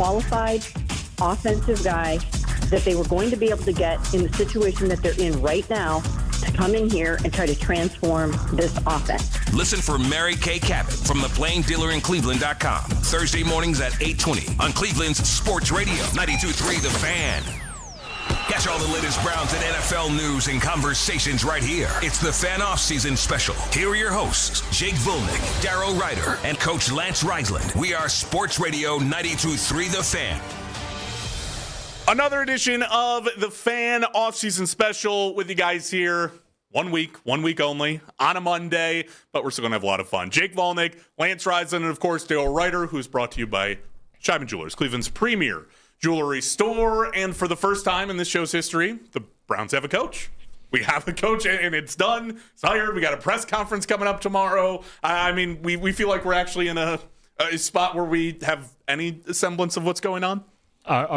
qualified offensive guy that they were going to be able to get in the situation that they're in right now to come in here and try to transform this offense. Listen for Mary Kay Cabot from the Plain Dealer in Cleveland.com. Thursday mornings at 8:20 on Cleveland's Sports Radio, 92.3 The Fan. Catch all the latest Browns and NFL news and conversations right here. It's the Fan Offseason Special. Here are your hosts, Jake Volnick, Darryl Ryder, and Coach Lance Reisland. We are Sports Radio 92.3 The Fan. Another edition of the Fan Offseason Special with you guys here. 1 week only, on a Monday, but we're still going to have a lot of fun. Jake Volnick, Lance Reisland, and of course, Darryl Ryder, who's brought to you by Scheiben Jewelers, Cleveland's premier jewelry store. And for the first time in this show's history, the Browns have a coach. We have a coach, and it's done. It's hired. We got a press conference coming up tomorrow. I mean, we feel like we're actually in a spot where we have any semblance of what's going on.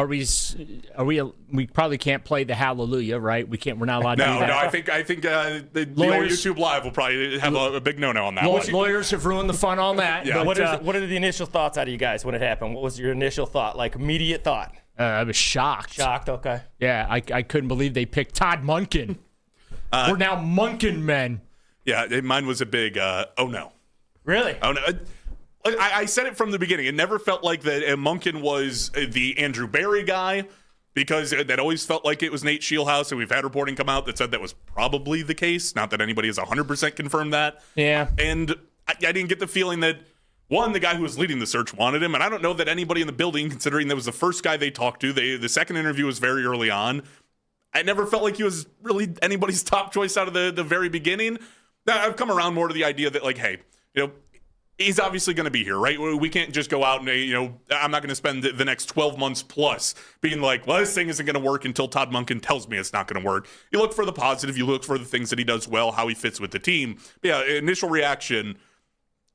We probably can't play the Hallelujah, right? We're not allowed to do that. No, I think the old YouTube Live will probably have a big no-no on that one. Lawyers have ruined the fun on that. Yeah. What are the initial thoughts out of you guys when it happened? What was your initial thought, like immediate thought? I was shocked. Shocked, okay. Yeah, I couldn't believe they picked Todd Monken. We're now Monken men. Yeah, mine was a big, oh no. Really? Oh no. I said it from the beginning. It never felt like that Monken was the Andrew Berry guy, because that always felt like it was Nate Scheelhaase, and we've had reporting come out that said that was probably the case. Not that anybody has 100% confirmed that. Yeah. And I didn't get the feeling that, one, the guy who was leading the search wanted him, and I don't know that anybody in the building, considering that was the first guy they talked to, the second interview was very early on. I never felt like he was really anybody's top choice out of the very beginning. I've come around more to the idea that, like, hey, he's obviously going to be here, right? We can't just go out and, I'm not going to spend the next 12 months plus being like, well, this thing isn't going to work until Todd Monken tells me it's not going to work. You look for the positive. You look for the things that he does well, how he fits with the team. But yeah, initial reaction,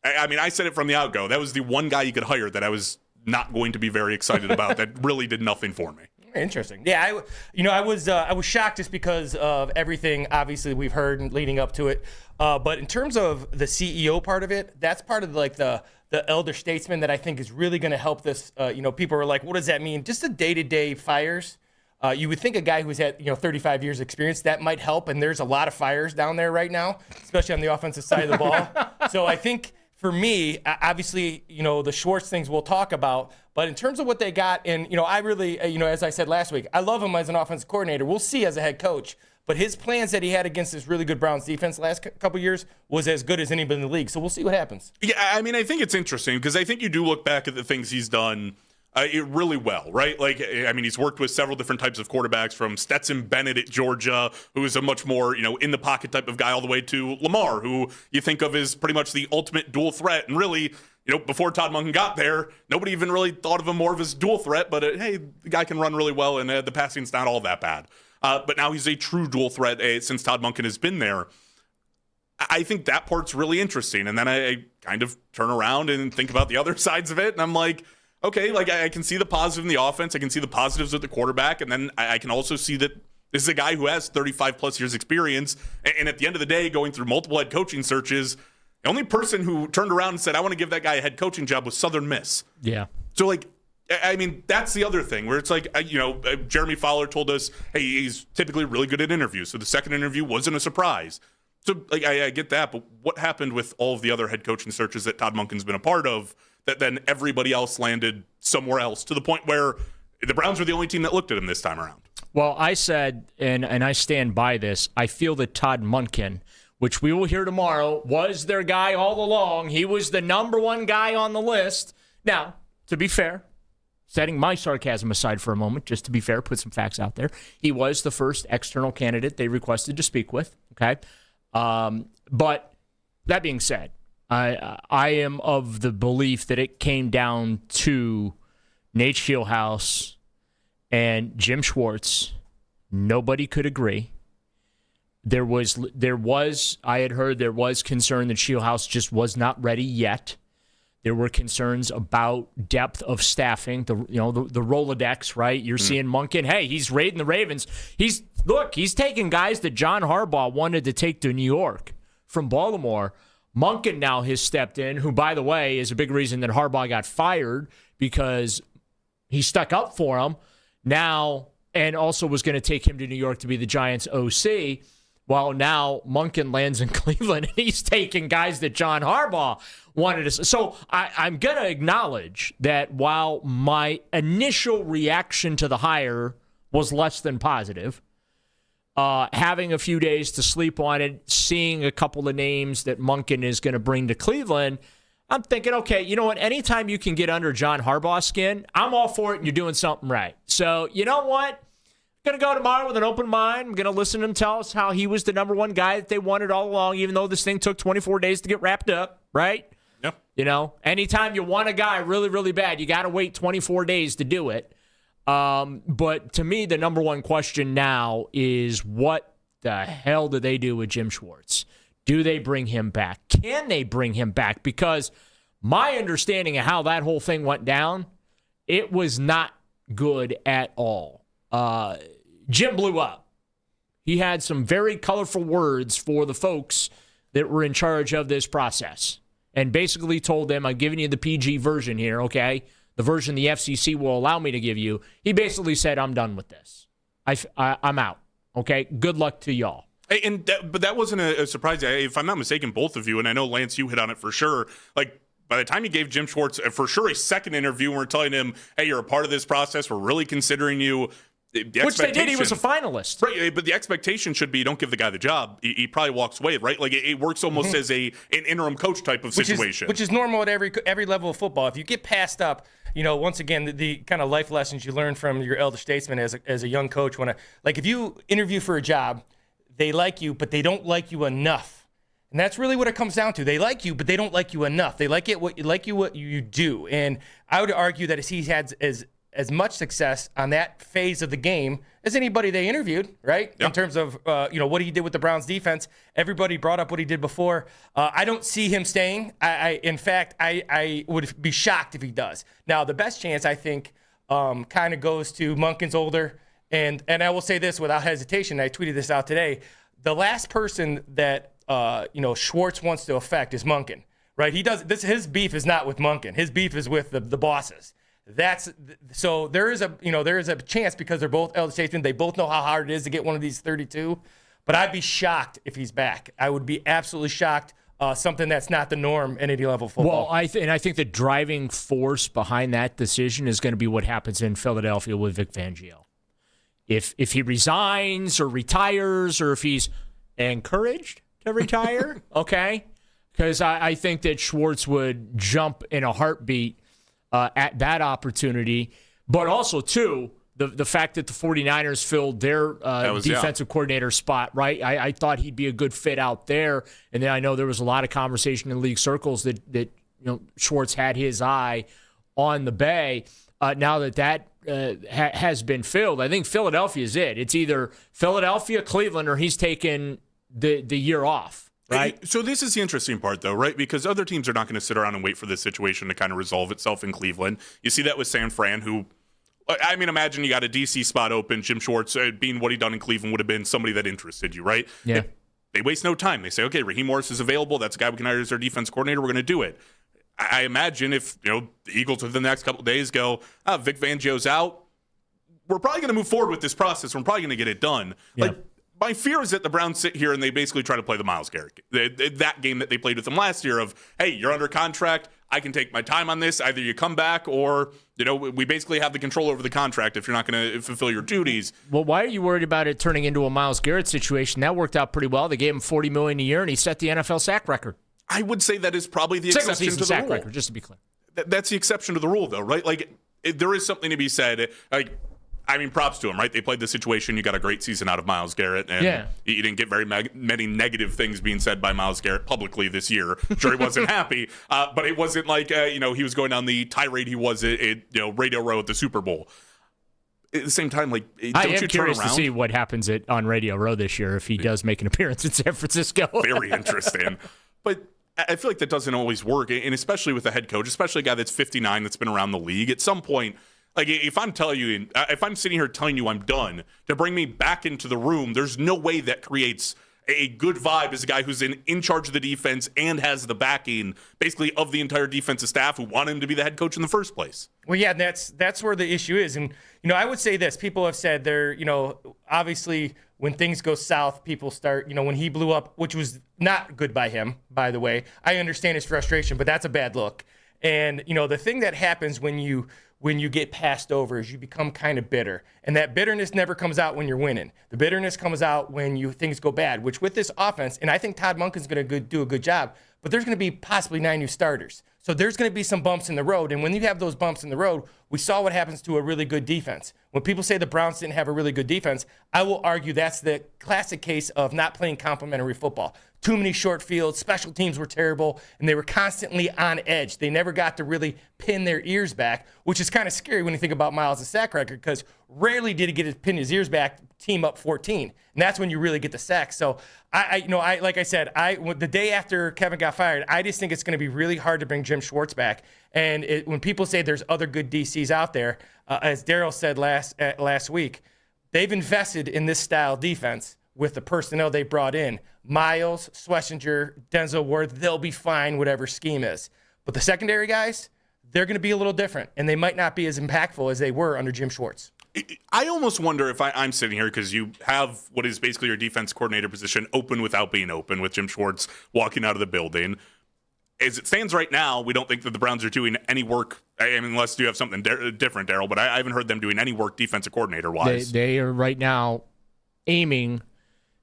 I mean, I said it from the outgo. That was the one guy you could hire that I was not going to be very excited about. That really did nothing for me. Interesting. Yeah, I was shocked just because of everything, obviously, we've heard leading up to it. But in terms of the CEO part of it, that's part of like the elder statesman that I think is really going to help this. People are like, what does that mean? Just the day-to-day fires. You would think a guy who's had 35 years experience, that might help. And there's a lot of fires down there right now, especially on the offensive side of the ball. So I think for me, obviously, the Schwartz things we'll talk about. But in terms of what they got, and, I really, as I said last week, I love him as an offensive coordinator. We'll see as a head coach. But his plans that he had against this really good Browns defense last couple years was as good as anybody in the league. So we'll see what happens. Yeah, I mean, I think it's interesting because I think you do look back at the things he's done really well, right? Like, I mean, he's worked with several different types of quarterbacks, from Stetson Bennett at Georgia, who is a much more, in the pocket type of guy, all the way to Lamar, who you think of as pretty much the ultimate dual threat. And really, before Todd Monken got there, nobody even really thought of him more of as dual threat. But hey, the guy can run really well, and the passing's not all that bad. But now he's a true dual threat since Todd Monken has been there. I think that part's really interesting. And then I kind of turn around and think about the other sides of it, and I'm like, okay, like I can see the positive in the offense. I can see the positives with the quarterback. And then I can also see that this is a guy who has 35 plus years experience. And at the end of the day, going through multiple head coaching searches, the only person who turned around and said, I want to give that guy a head coaching job was Southern Miss. Yeah. So I mean, that's the other thing where it's like, Jeremy Fowler told us, hey, he's typically really good at interviews. So the second interview wasn't a surprise. So I get that. But what happened with all of the other head coaching searches that Todd Monken's been a part of, that then everybody else landed somewhere else, to the point where the Browns were the only team that looked at him this time around? Well, I said, and I stand by this, I feel that Todd Monken, which we will hear tomorrow, was their guy all along. He was the number one guy on the list. Now, to be fair, setting my sarcasm aside for a moment, just to be fair, put some facts out there, he was the first external candidate they requested to speak with, okay? But that being said, I am of the belief that it came down to Nate Scheelhaase and Jim Schwartz. Nobody could agree. I had heard there was concern that Scheelhaase just was not ready yet. There were concerns about depth of staffing, the Rolodex, right? You're seeing Monken. Hey, he's raiding the Ravens. He's taking guys that John Harbaugh wanted to take to New York from Baltimore. Monken now has stepped in, who, by the way, is a big reason that Harbaugh got fired, because He stuck up for him now, and also was going to take him to New York to be the Giants' OC. Well, now Monken lands in Cleveland, and he's taking guys that John Harbaugh wanted to. So I'm going to acknowledge that while my initial reaction to the hire was less than positive, having a few days to sleep on it, seeing a couple of names that Monken is going to bring to Cleveland, I'm thinking, okay, you know what? Anytime you can get under John Harbaugh's skin, I'm all for it, and you're doing something right. So you know what? I'm going to go tomorrow with an open mind. I'm going to listen to him tell us how he was the number one guy that they wanted all along, even though this thing took 24 days to get wrapped up, right? Yep. You know, anytime you want a guy really, really bad, you got to wait 24 days to do it. But to me, the number one question now is, what the hell do they do with Jim Schwartz? Do they bring him back? Can they bring him back? Because my understanding of how that whole thing went down, it was not good at all. Jim blew up. He had some very colorful words for the folks that were in charge of this process, and basically told them, I'm giving you the PG version here, okay? The version the FCC will allow me to give you. He basically said, I'm done with this. I'm out, okay? Good luck to y'all. But that wasn't a surprise. If I'm not mistaken, both of you, and I know, Lance, you hit on it for sure, like, by the time you gave Jim Schwartz, for sure, a second interview, and we're telling him, hey, you're a part of this process, we're really considering you. Which they did. He was a finalist. Right, but the expectation should be, don't give the guy the job. He probably walks away, right? Like, it works almost as an interim coach type of situation. Which is normal at every level of football. If you get passed up, you know, once again, the kind of life lessons you learn from your elder statesman as a young coach, if you interview for a job, they like you, but they don't like you enough. And that's really what it comes down to. They like you, but they don't like you enough. They like what you do. And I would argue that he's had as much success on that phase of the game as anybody they interviewed, right? Yep. In terms of what he did with the Browns defense. Everybody brought up what he did before. I don't see him staying. In fact, I would be shocked if he does. Now, the best chance, I think, kind of goes to Monken's older. And I will say this without hesitation. I tweeted this out today. The last person that Schwartz wants to affect is Monken, right? His beef is not with Monken. His beef is with the bosses. So there is a chance, because they're both elder statesmen. They both know how hard it is to get one of these 32. But I'd be shocked if he's back. I would be absolutely shocked. Something that's not the norm in any level football. Well, I think the driving force behind that decision is going to be what happens in Philadelphia with Vic Fangio. If he resigns or retires, or if he's encouraged to retire, okay? Because I think that Schwartz would jump in a heartbeat at that opportunity. But also, too, the fact that the 49ers filled their defensive coordinator spot, right? I thought he'd be a good fit out there. And then I know there was a lot of conversation in league circles that Schwartz had his eye on the Bay. Now that has been filled, I think Philadelphia is it. It's either Philadelphia, Cleveland, or he's taken the year off. Right. So this is the interesting part, though, right? Because other teams are not going to sit around and wait for this situation to kind of resolve itself in Cleveland. You see that with San Fran, who, I mean, imagine you got a DC spot open. Jim Schwartz, being what he done in Cleveland, would have been somebody that interested you, right? Yeah. They waste no time. They say, okay, Raheem Morris is available. That's a guy we can hire as our defense coordinator. We're going to do it. I imagine if the Eagles within the next couple of days go, Vic Fangio's out, we're probably going to move forward with this process. We're probably going to get it done. Yeah. My fear is that the Browns sit here and they basically try to play the Myles Garrett, that game that they played with them last year of, hey, you're under contract. I can take my time on this. Either you come back or, we basically have the control over the contract if you're not going to fulfill your duties. Well, why are you worried about it turning into a Myles Garrett situation? That worked out pretty well. They gave him $40 million a year, and he set the NFL sack record. I would say that is probably the exception to the sack rule. record, just to be clear. That's the exception to the rule, though, right? Like, there is something to be said. Props to him, right? They played the situation. You got a great season out of Myles Garrett, and you didn't get very many negative things being said by Myles Garrett publicly this year. Sure, he wasn't happy, but it wasn't like he was going down the tirade he was at Radio Row at the Super Bowl. At the same time, I am curious to see what happens on Radio Row this year if he does make an appearance in San Francisco. Very interesting, but I feel like that doesn't always work, and especially with a head coach, especially a guy that's 59 that's been around the league. At some point, if I'm sitting here telling you I'm done, to bring me back into the room, there's no way that creates a good vibe is a guy who's in charge of the defense and has the backing, basically, of the entire defensive staff who want him to be the head coach in the first place. Well, yeah, that's where the issue is. And, I would say this. People have said they're, obviously when things go south, people start, when he blew up, which was not good by him, by the way. I understand his frustration, but that's a bad look. And, the thing that happens when you get passed over is you become kind of bitter. And that bitterness never comes out when you're winning. The bitterness comes out when things go bad, which with this offense, and I think Todd Monken's going to do a good job, but there's going to be possibly 9 new starters. So there's going to be some bumps in the road. And when you have those bumps in the road, we saw what happens to a really good defense. When people say the Browns didn't have a really good defense, I will argue that's the classic case of not playing complementary football. Too many short fields, special teams were terrible, and they were constantly on edge. They never got to really pin their ears back, which is kind of scary when you think about Miles' sack record, because rarely did he get to pin his ears back, team up 14. And that's when you really get the sack. So, like I said, the day after Kevin got fired, I just think it's going to be really hard to bring Jim Schwartz back. And when people say there's other good DCs out there, as Daryl said last week, they've invested in this style defense with the personnel they brought in. Miles, Schlesinger, Denzel Ward, they'll be fine whatever scheme is. But the secondary guys, they're going to be a little different, and they might not be as impactful as they were under Jim Schwartz. I almost wonder if I'm sitting here because you have what is basically your defense coordinator position open without being open with Jim Schwartz walking out of the building. As it stands right now, we don't think that the Browns are doing any work. I mean, unless you have something different, Daryl, but I haven't heard them doing any work defensive coordinator-wise. They are right now aiming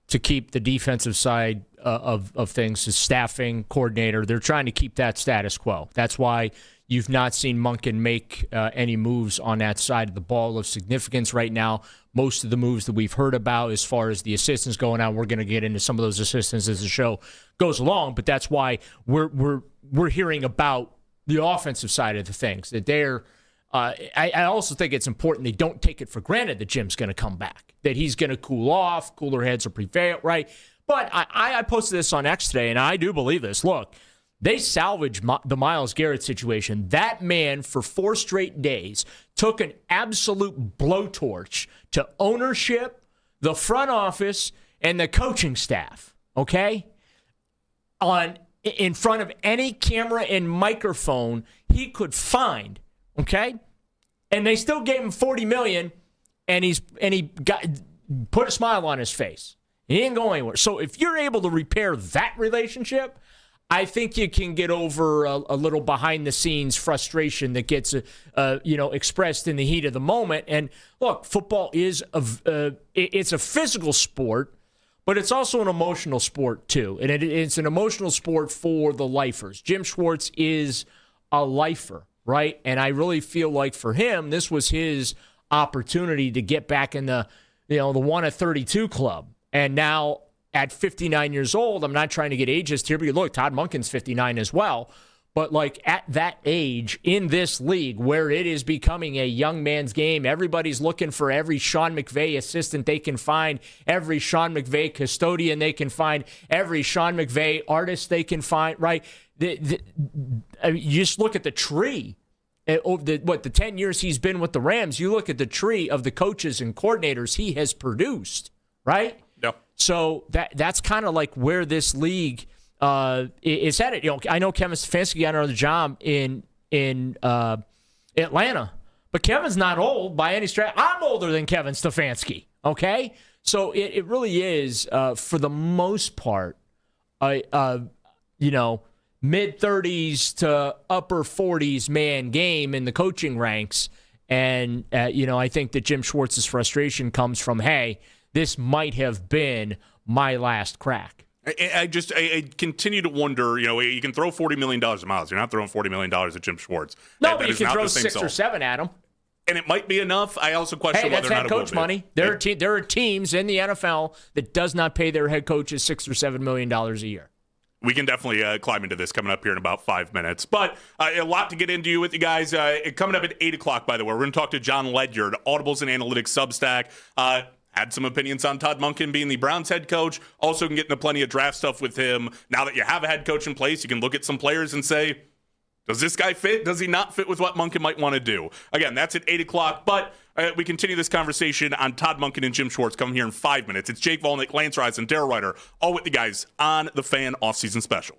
to keep the defensive side of things, the staffing coordinator. They're trying to keep that status quo. That's why you've not seen Monken make any moves on that side of the ball of significance right now. Most of the moves that we've heard about as far as the assistants going on, we're going to get into some of those assistants as the show goes along, but that's why we're hearing about the offensive side of the things, that they're I also think it's important they don't take it for granted that Jim's going to come back, that he's going to cool off, cooler heads will prevail, right? But I posted this on X today, and I do believe this. Look, they salvaged the Myles Garrett situation. That man, for 4 straight days, took an absolute blowtorch to ownership, the front office, and the coaching staff, okay? In front of any camera and microphone he could find, okay? And they still gave him $40 million, and he got put a smile on his face. He didn't go anywhere. So if you're able to repair that relationship, I think you can get over a little behind-the-scenes frustration that gets expressed in the heat of the moment. And look, football is it's a physical sport, but it's also an emotional sport too. And it's an emotional sport for the lifers. Jim Schwartz is a lifer, right? And I really feel like for him, this was his opportunity to get back in the 1 of 32 club. And now at 59 years old, I'm not trying to get ageist here, but look, Todd Monken's 59 as well. But like at that age in this league where it is becoming a young man's game, everybody's looking for every Sean McVay assistant they can find, every Sean McVay custodian they can find, every Sean McVay artist they can find, right? You just look at the tree. The 10 years he's been with the Rams, you look at the tree of the coaches and coordinators he has produced, right? Yep. So that's kind of like where this league is headed. I know Kevin Stefanski got another job in Atlanta, but Kevin's not old by any stretch. I'm older than Kevin Stefanski. Okay, so it really is for the most part, mid-30s to upper 40s man game in the coaching ranks, and I think that Jim Schwartz's frustration comes from, hey, this might have been my last crack. I continue to wonder, you can throw $40 million at Miles. You're not throwing $40 million at Jim Schwartz. No, but you can throw 6 or 7 at him. And it might be enough. I also question whether or not head coach money. There are teams in the NFL that does not pay their head coaches $6 or $7 million a year. We can definitely climb into this coming up here in about 5 minutes. But a lot to get into with you guys. Coming up at 8 o'clock, by the way, we're going to talk to John Ledyard, Audibles and Analytics Substack. Had some opinions on Todd Monken being the Browns head coach. Also can get into plenty of draft stuff with him. Now that you have a head coach in place, you can look at some players and say, Does this guy fit? Does he not fit with what Monken might want to do? Again, that's at 8 o'clock, but we continue this conversation on Todd Monken and Jim Schwartz coming here in 5 minutes. It's Jake Volnick, Lance Rise, and Darrell Ryder, all with the guys on the Fan Offseason Special.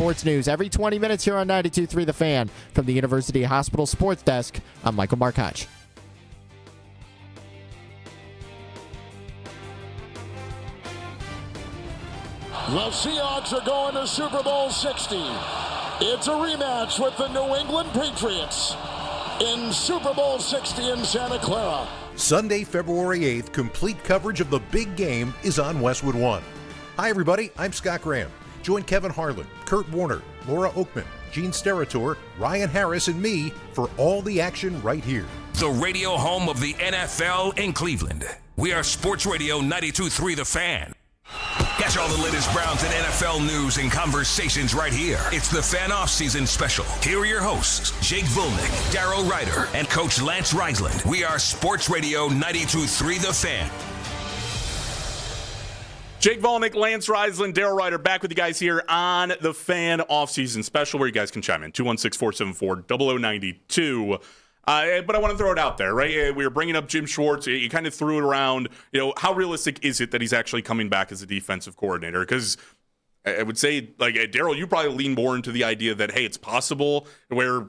sports news every 20 minutes here on 92.3 The Fan. From the University Hospital Sports Desk, I'm Michael Markoch. The Seahawks are going to Super Bowl 60. It's a rematch with the New England Patriots in Super Bowl 60 in Santa Clara. Sunday, February 8th, complete coverage of the big game is on Westwood One. Hi, everybody. I'm Scott Graham. Join Kevin Harlan, Kurt Warner, Laura Oakman, Gene Steratore, Ryan Harris, and me for all the action right here. The radio home of the NFL in Cleveland. We are Sports Radio 92.3 The Fan. Catch all the latest Browns and NFL news and conversations right here. It's the Fan Offseason Special. Here are your hosts, Jake Volnick, Darryl Ryder, and Coach Lance Reisland. We are Sports Radio 92.3 The Fan. Jake Volnick, Lance Reisland, Darryl Ryder back with you guys here on the Fan Offseason Special, where you guys can chime in, 216-474-0092. But I want to throw it out there, right? We were bringing up Jim Schwartz. You kind of threw it around. How realistic is it that he's actually coming back as a defensive coordinator? Because I would say, like, Darryl, you probably lean more into the idea that, hey, it's possible, where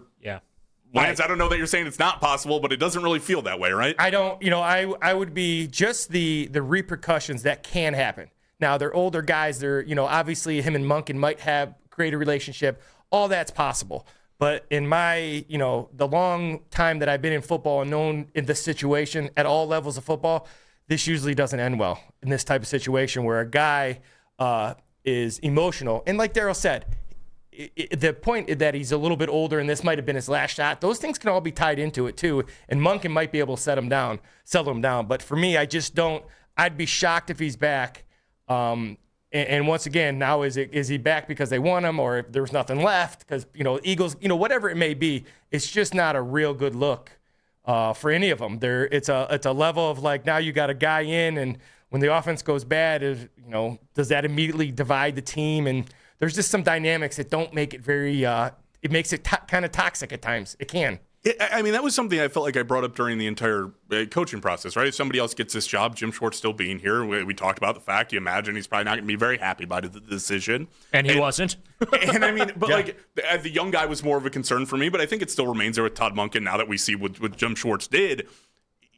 Lance, I don't know that you're saying it's not possible, but it doesn't really feel that way, right? I don't, I would be just the repercussions that can happen. Now, they're older guys. They're, obviously him and Monken might have create a relationship. All that's possible. But in my, the long time that I've been in football and known in this situation at all levels of football, this usually doesn't end well in this type of situation where a guy is emotional. And like Darryl said, the point that he's a little bit older and this might have been his last shot, those things can all be tied into it too. And Monken might be able to settle him down. But for me, I just don't. I'd be shocked if he's back. And once again, now is he back because they want him, or if there's nothing left because Eagles, whatever it may be, it's just not a real good look for any of them. It's a level of like, now you got a guy in, and when the offense goes bad, does that immediately divide the team? And there's just some dynamics that don't make it very. It makes it kind of toxic at times. It can. That was something I felt like I brought up during the entire coaching process, right? If somebody else gets this job, Jim Schwartz still being here, we talked about the fact, you imagine he's probably not going to be very happy by the decision. And he wasn't. Like, the young guy was more of a concern for me, but I think it still remains there with Todd Monken now that we see what Jim Schwartz did.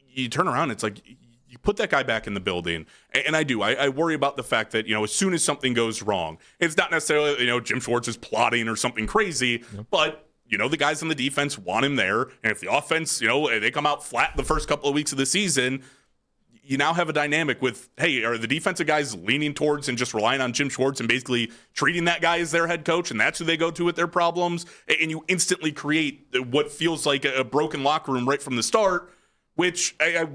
You turn around, it's like, you put that guy back in the building, and I worry about the fact that, as soon as something goes wrong, it's not necessarily, Jim Schwartz is plotting or something crazy, but the guys on the defense want him there. And if the offense, they come out flat the first couple of weeks of the season, you now have a dynamic with, hey, are the defensive guys leaning towards and just relying on Jim Schwartz and basically treating that guy as their head coach, and that's who they go to with their problems? And you instantly create what feels like a broken locker room right from the start, which I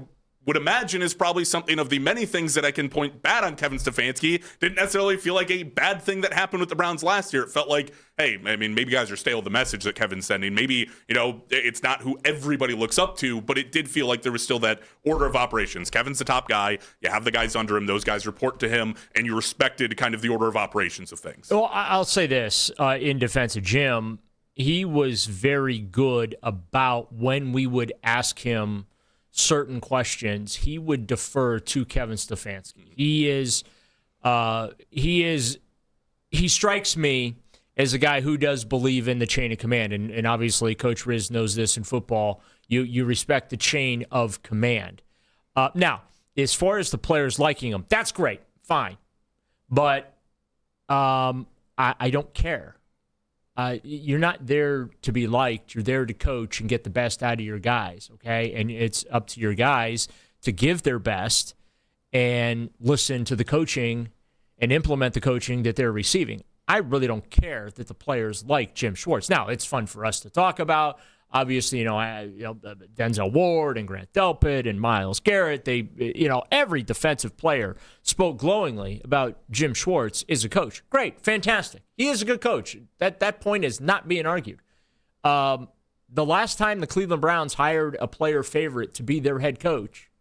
would imagine is probably something of the many things that I can point bad on Kevin Stefanski. Didn't necessarily feel like a bad thing that happened with the Browns last year. It felt like, hey, maybe guys are stale with the message that Kevin's sending. Maybe, it's not who everybody looks up to, but it did feel like there was still that order of operations. Kevin's the top guy. You have the guys under him. Those guys report to him, and you respected kind of the order of operations of things. Well, I'll say this in defense of Jim. He was very good about when we would ask him certain questions, he would defer to Kevin Stefanski. He strikes me as a guy who does believe in the chain of command, and obviously Coach Riz knows this in football. You respect the chain of command. Now, as far as the players liking him, that's great, fine, but I don't care. You're not there to be liked. You're there to coach and get the best out of your guys, okay? And it's up to your guys to give their best and listen to the coaching and implement the coaching that they're receiving. I really don't care that the players like Jim Schwartz. Now, it's fun for us to talk about. Obviously, Denzel Ward and Grant Delpit and Myles Garrett, every defensive player spoke glowingly about Jim Schwartz as a coach. Great, fantastic. He is a good coach. That point is not being argued. The last time the Cleveland Browns hired a player favorite to be their head coach,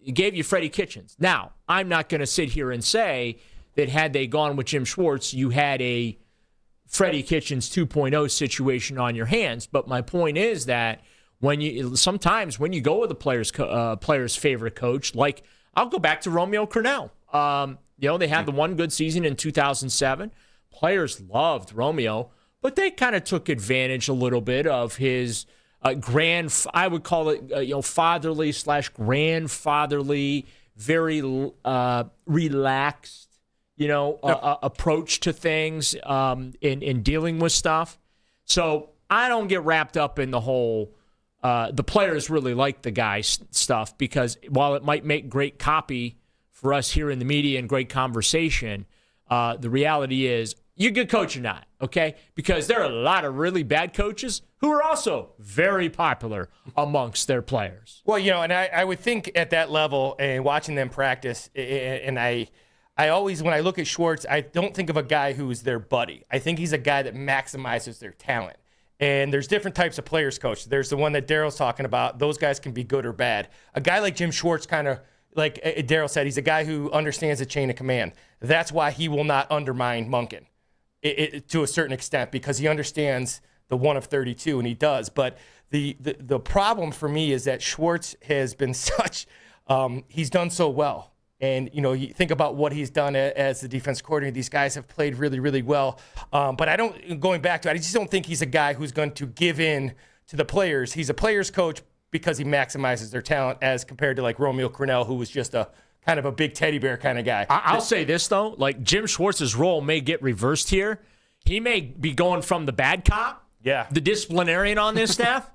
it gave you Freddie Kitchens. Now, I'm not going to sit here and say that had they gone with Jim Schwartz, you had a Freddie Kitchens 2.0 situation on your hands. But my point is that sometimes when you go with a player's favorite coach, like I'll go back to Romeo Crennel. They had the one good season in 2007, players loved Romeo, but they kind of took advantage a little bit of his I would call it, fatherly / grandfatherly, very relaxed, approach to things in dealing with stuff. So I don't get wrapped up in the whole the players really like the guy stuff, because while it might make great copy for us here in the media and great conversation, the reality is you're a good coach or not, okay? Because there are a lot of really bad coaches who are also very popular amongst their players. Well, and I would think at that level and watching them practice, and I always, when I look at Schwartz, I don't think of a guy who's their buddy. I think he's a guy that maximizes their talent. And there's different types of players, coach. There's the one that Daryl's talking about. Those guys can be good or bad. A guy like Jim Schwartz, kind of like Daryl said, he's a guy who understands the chain of command. That's why he will not undermine Monken to a certain extent, because he understands the 1 of 32, and he does. But the problem for me is that Schwartz has been he's done so well. And, you think about what he's done as the defense coordinator. These guys have played really, really well. But going back to it, I just don't think he's a guy who's going to give in to the players. He's a players coach because he maximizes their talent, as compared to like Romeo Crennel, who was just a kind of a big teddy bear kind of guy. I'll say this, though. Like, Jim Schwartz's role may get reversed here. He may be going from the bad cop, the disciplinarian on this staff,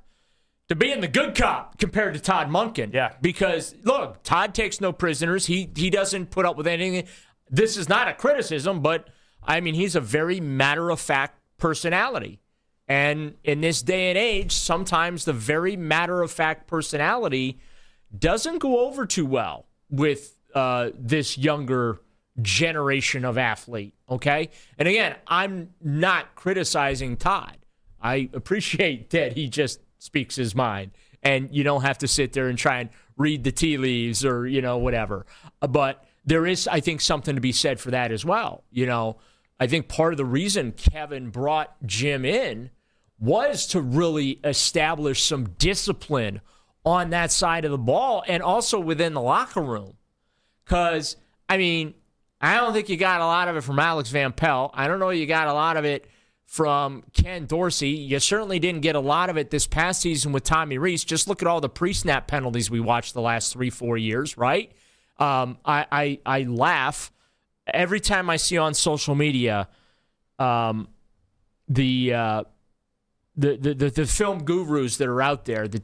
to being the good cop compared to Todd Monken. Yeah. Because, look, Todd takes no prisoners. He doesn't put up with anything. This is not a criticism, but, I mean, he's a very matter-of-fact personality. And in this day and age, sometimes the very matter-of-fact personality doesn't go over too well with this younger generation of athlete, okay? And again, I'm not criticizing Todd. I appreciate that he just speaks his mind, and you don't have to sit there and try and read the tea leaves or, whatever. But there is, I think, something to be said for that as well. I think part of the reason Kevin brought Jim in was to really establish some discipline on that side of the ball and also within the locker room. Because, I mean, I don't think you got a lot of it from Alex Van Pelt. I don't know you got a lot of it from Ken Dorsey. You certainly didn't get a lot of it this past season with Tommy Rees. Just look at all the pre-snap penalties we watched the last 3-4 years, right? I laugh every time I see on social media the film gurus that are out there that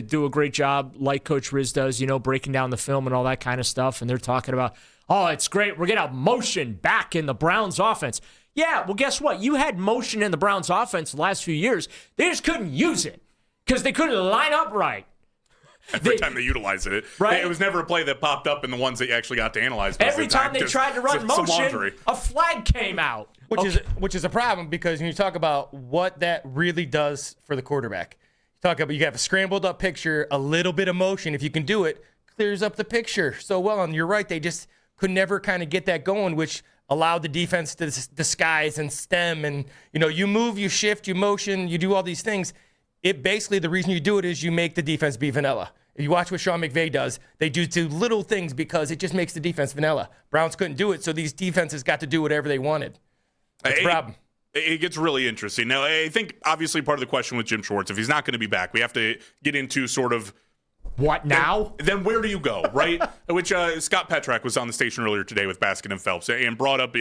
do a great job, like Coach Riz does, breaking down the film and all that kind of stuff. And they're talking about, oh, it's great, we're going to have motion back in the Browns offense. Yeah, well, guess what? You had motion in the Browns offense the last few years. They just couldn't use it because they couldn't line up right. Every time they utilized it. Right? It was never a play that popped up in the ones that you actually got to analyze. Every time they tried to run motion, a flag came out. Which is a problem, because when you talk about what that really does for the quarterback, you have a scrambled up picture, a little bit of motion. If you can do it, clears up the picture so well. And you're right, they just could never kind of get that going, which allowed the defense to disguise and stem. And, you move, you shift, you motion, you do all these things. It basically, the reason you do it is you make the defense be vanilla. If you watch what Sean McVay does, they do little things because it just makes the defense vanilla. Browns couldn't do it, so these defenses got to do whatever they wanted. That's the problem. It gets really interesting. Now, I think obviously part of the question with Jim Schwartz, if he's not going to be back, we have to get into sort of what now? Then where do you go, right? Which Scott Petrak was on the station earlier today with Baskin and Phelps and brought up,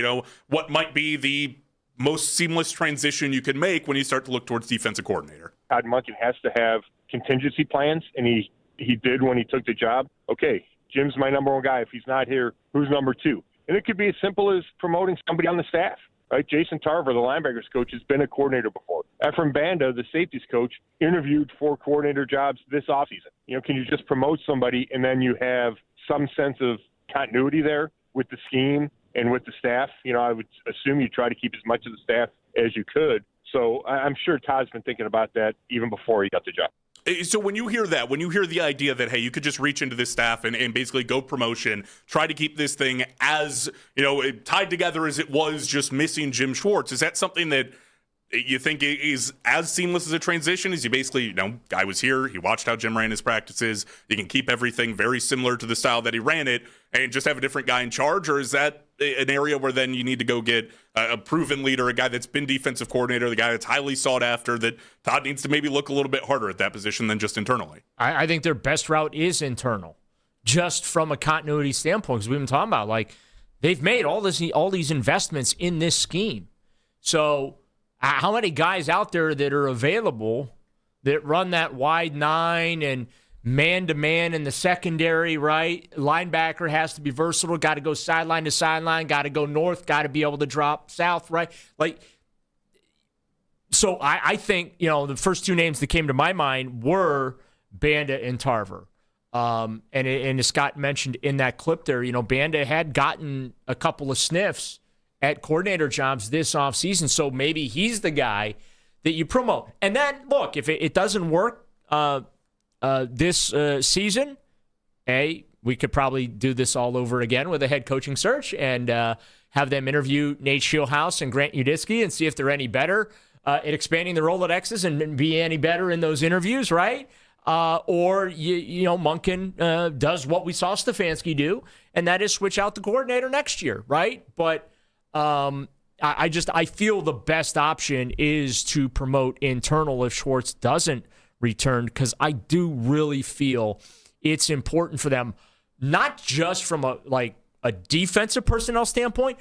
what might be the most seamless transition you can make when you start to look towards defensive coordinator. Todd Monken has to have contingency plans, and he did when he took the job. Okay, Jim's my number one guy. If he's not here, who's number two? And it could be as simple as promoting somebody on the staff. Right? Jason Tarver, the linebackers coach, has been a coordinator before. Ephraim Banda, the safeties coach, interviewed for coordinator jobs this offseason. Can you just promote somebody and then you have some sense of continuity there with the scheme and with the staff? I would assume you try to keep as much of the staff as you could. So I'm sure Todd's been thinking about that even before he got the job. So when you hear that, when you hear the idea that, hey, you could just reach into this staff and basically go promotion, try to keep this thing as, tied together as it was just missing Jim Schwartz, is that something that you think is as seamless as a transition? Is you basically, guy was here, he watched how Jim ran his practices, you can keep everything very similar to the style that he ran it and just have a different guy in charge? Or is that an area where then you need to go get a proven leader, a guy that's been defensive coordinator, the guy that's highly sought after, that Todd needs to maybe look a little bit harder at that position than just internally? I think their best route is internal, just from a continuity standpoint, because we've been talking about, like, they've made all these investments in this scheme. So how many guys out there that are available that run that wide 9 and man-to-man in the secondary, right? Linebacker has to be versatile, got to go sideline to sideline, got to go north, got to be able to drop south, right? Like, so I think, the first two names that came to my mind were Banda and Tarver. And as Scott mentioned in that clip there, Banda had gotten a couple of sniffs at coordinator jobs this offseason, so maybe he's the guy that you promote. And then, look, if it doesn't work this season, we could probably do this all over again with a head coaching search and have them interview Nate Scheelhaus and Grant Udisky and see if they're any better at expanding the Rolodexes and be any better in those interviews, right? Or Monken does what we saw Stefanski do, and that is switch out the coordinator next year, right? But I feel the best option is to promote internal if Schwartz doesn't return, because I do really feel it's important for them, not just from a defensive personnel standpoint,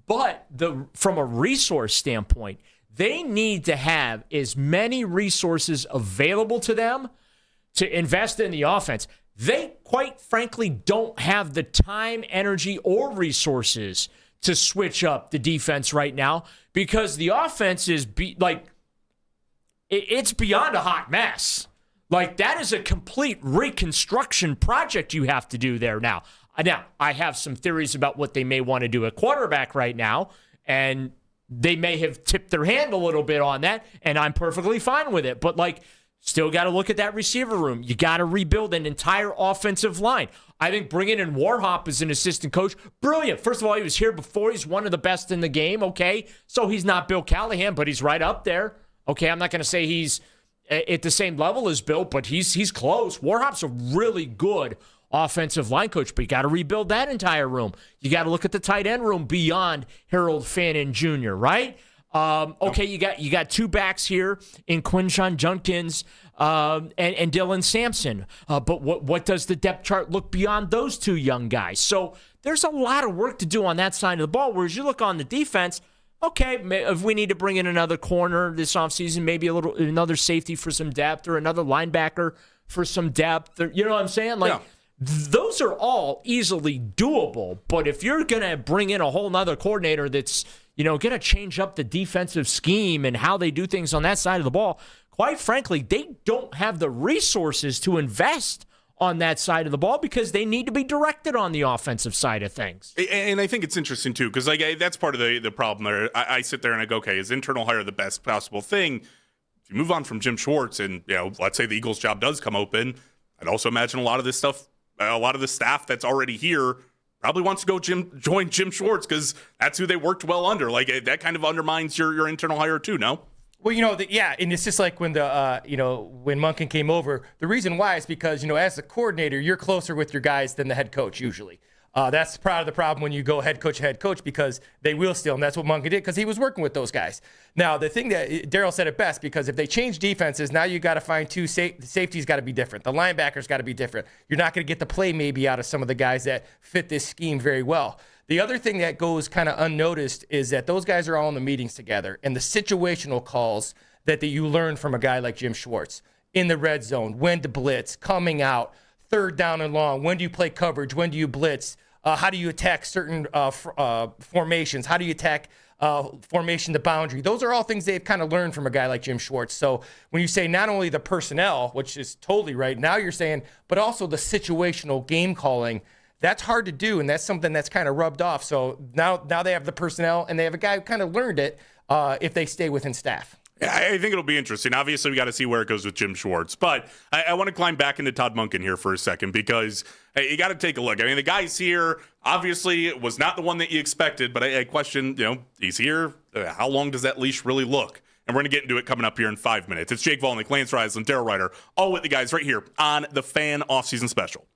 but from a resource standpoint. They need to have as many resources available to them to invest in the offense. They, quite frankly, don't have the time, energy, or resources to switch up the defense right now, because the offense is it's beyond a hot mess. Like, that is a complete reconstruction project you have to do there now. Now, I have some theories about what they may want to do at quarterback right now, and they may have tipped their hand a little bit on that, and I'm perfectly fine with it. But, still got to look at that receiver room. You got to rebuild an entire offensive line. I think bringing in Warhop as an assistant coach, brilliant. First of all, he was here before. He's one of the best in the game, okay? So he's not Bill Callahan, but he's right up there. Okay, I'm not going to say he's at the same level as Bill, but he's close. Warhop's a really good offensive line coach, but you got to rebuild that entire room. You got to look at the tight end room beyond Harold Fannin Jr., right? Okay, you got two backs here in Quinshon Junkins and Dylan Sampson. But what does the depth chart look beyond those two young guys? So there's a lot of work to do on that side of the ball, whereas you look on the defense, okay, if we need to bring in another corner this offseason, maybe another safety for some depth, or another linebacker for some depth. Or, you know what I'm saying? Those are all easily doable. But if you're going to bring in a whole nother coordinator that's, going to change up the defensive scheme and how they do things on that side of the ball, quite frankly, they don't have the resources to invest on that side of the ball, because they need to be directed on the offensive side of things. And I think it's interesting, too, because that's part of the problem there. I sit there and I go, okay, is internal hire the best possible thing? If you move on from Jim Schwartz and, let's say the Eagles job does come open, I'd also imagine a lot of this stuff, a lot of the staff that's already here probably wants to go join Jim Schwartz, because that's who they worked well under. That kind of undermines your internal hire, too, no? Well, and it's just like when when Monken came over, the reason why is because, as a coordinator, you're closer with your guys than the head coach usually. That's part of the problem when you go head coach, because they will steal, and that's what Monken did, because he was working with those guys. Now, the thing that Daryl said it best, because if they change defenses, now you got to find the safety's got to be different. The linebackers got to be different. You're not going to get the play maybe out of some of the guys that fit this scheme very well. The other thing that goes kind of unnoticed is that those guys are all in the meetings together, and the situational calls that you learn from a guy like Jim Schwartz in the red zone, when to blitz, coming out, third down and long, when do you play coverage, when do you blitz, how do you attack certain formations, how do you attack formation to boundary. Those are all things they've kind of learned from a guy like Jim Schwartz. So when you say not only the personnel, which is totally right, now you're saying, but also the situational game calling, that's hard to do, and that's something that's kind of rubbed off. So now they have the personnel, and they have a guy who kind of learned it if they stay within staff. Yeah, I think it'll be interesting. Obviously, we got to see where it goes with Jim Schwartz. But I want to climb back into Todd Monken here for a second, because you got to take a look. I mean, the guy's here. Obviously, it was not the one that you expected, but I question, he's here. How long does that leash really look? And we're going to get into it coming up here in 5 minutes. It's Jake Volnick, Lance Reisland, Daryl Ryder, all with the guys right here on the Fan Offseason Special.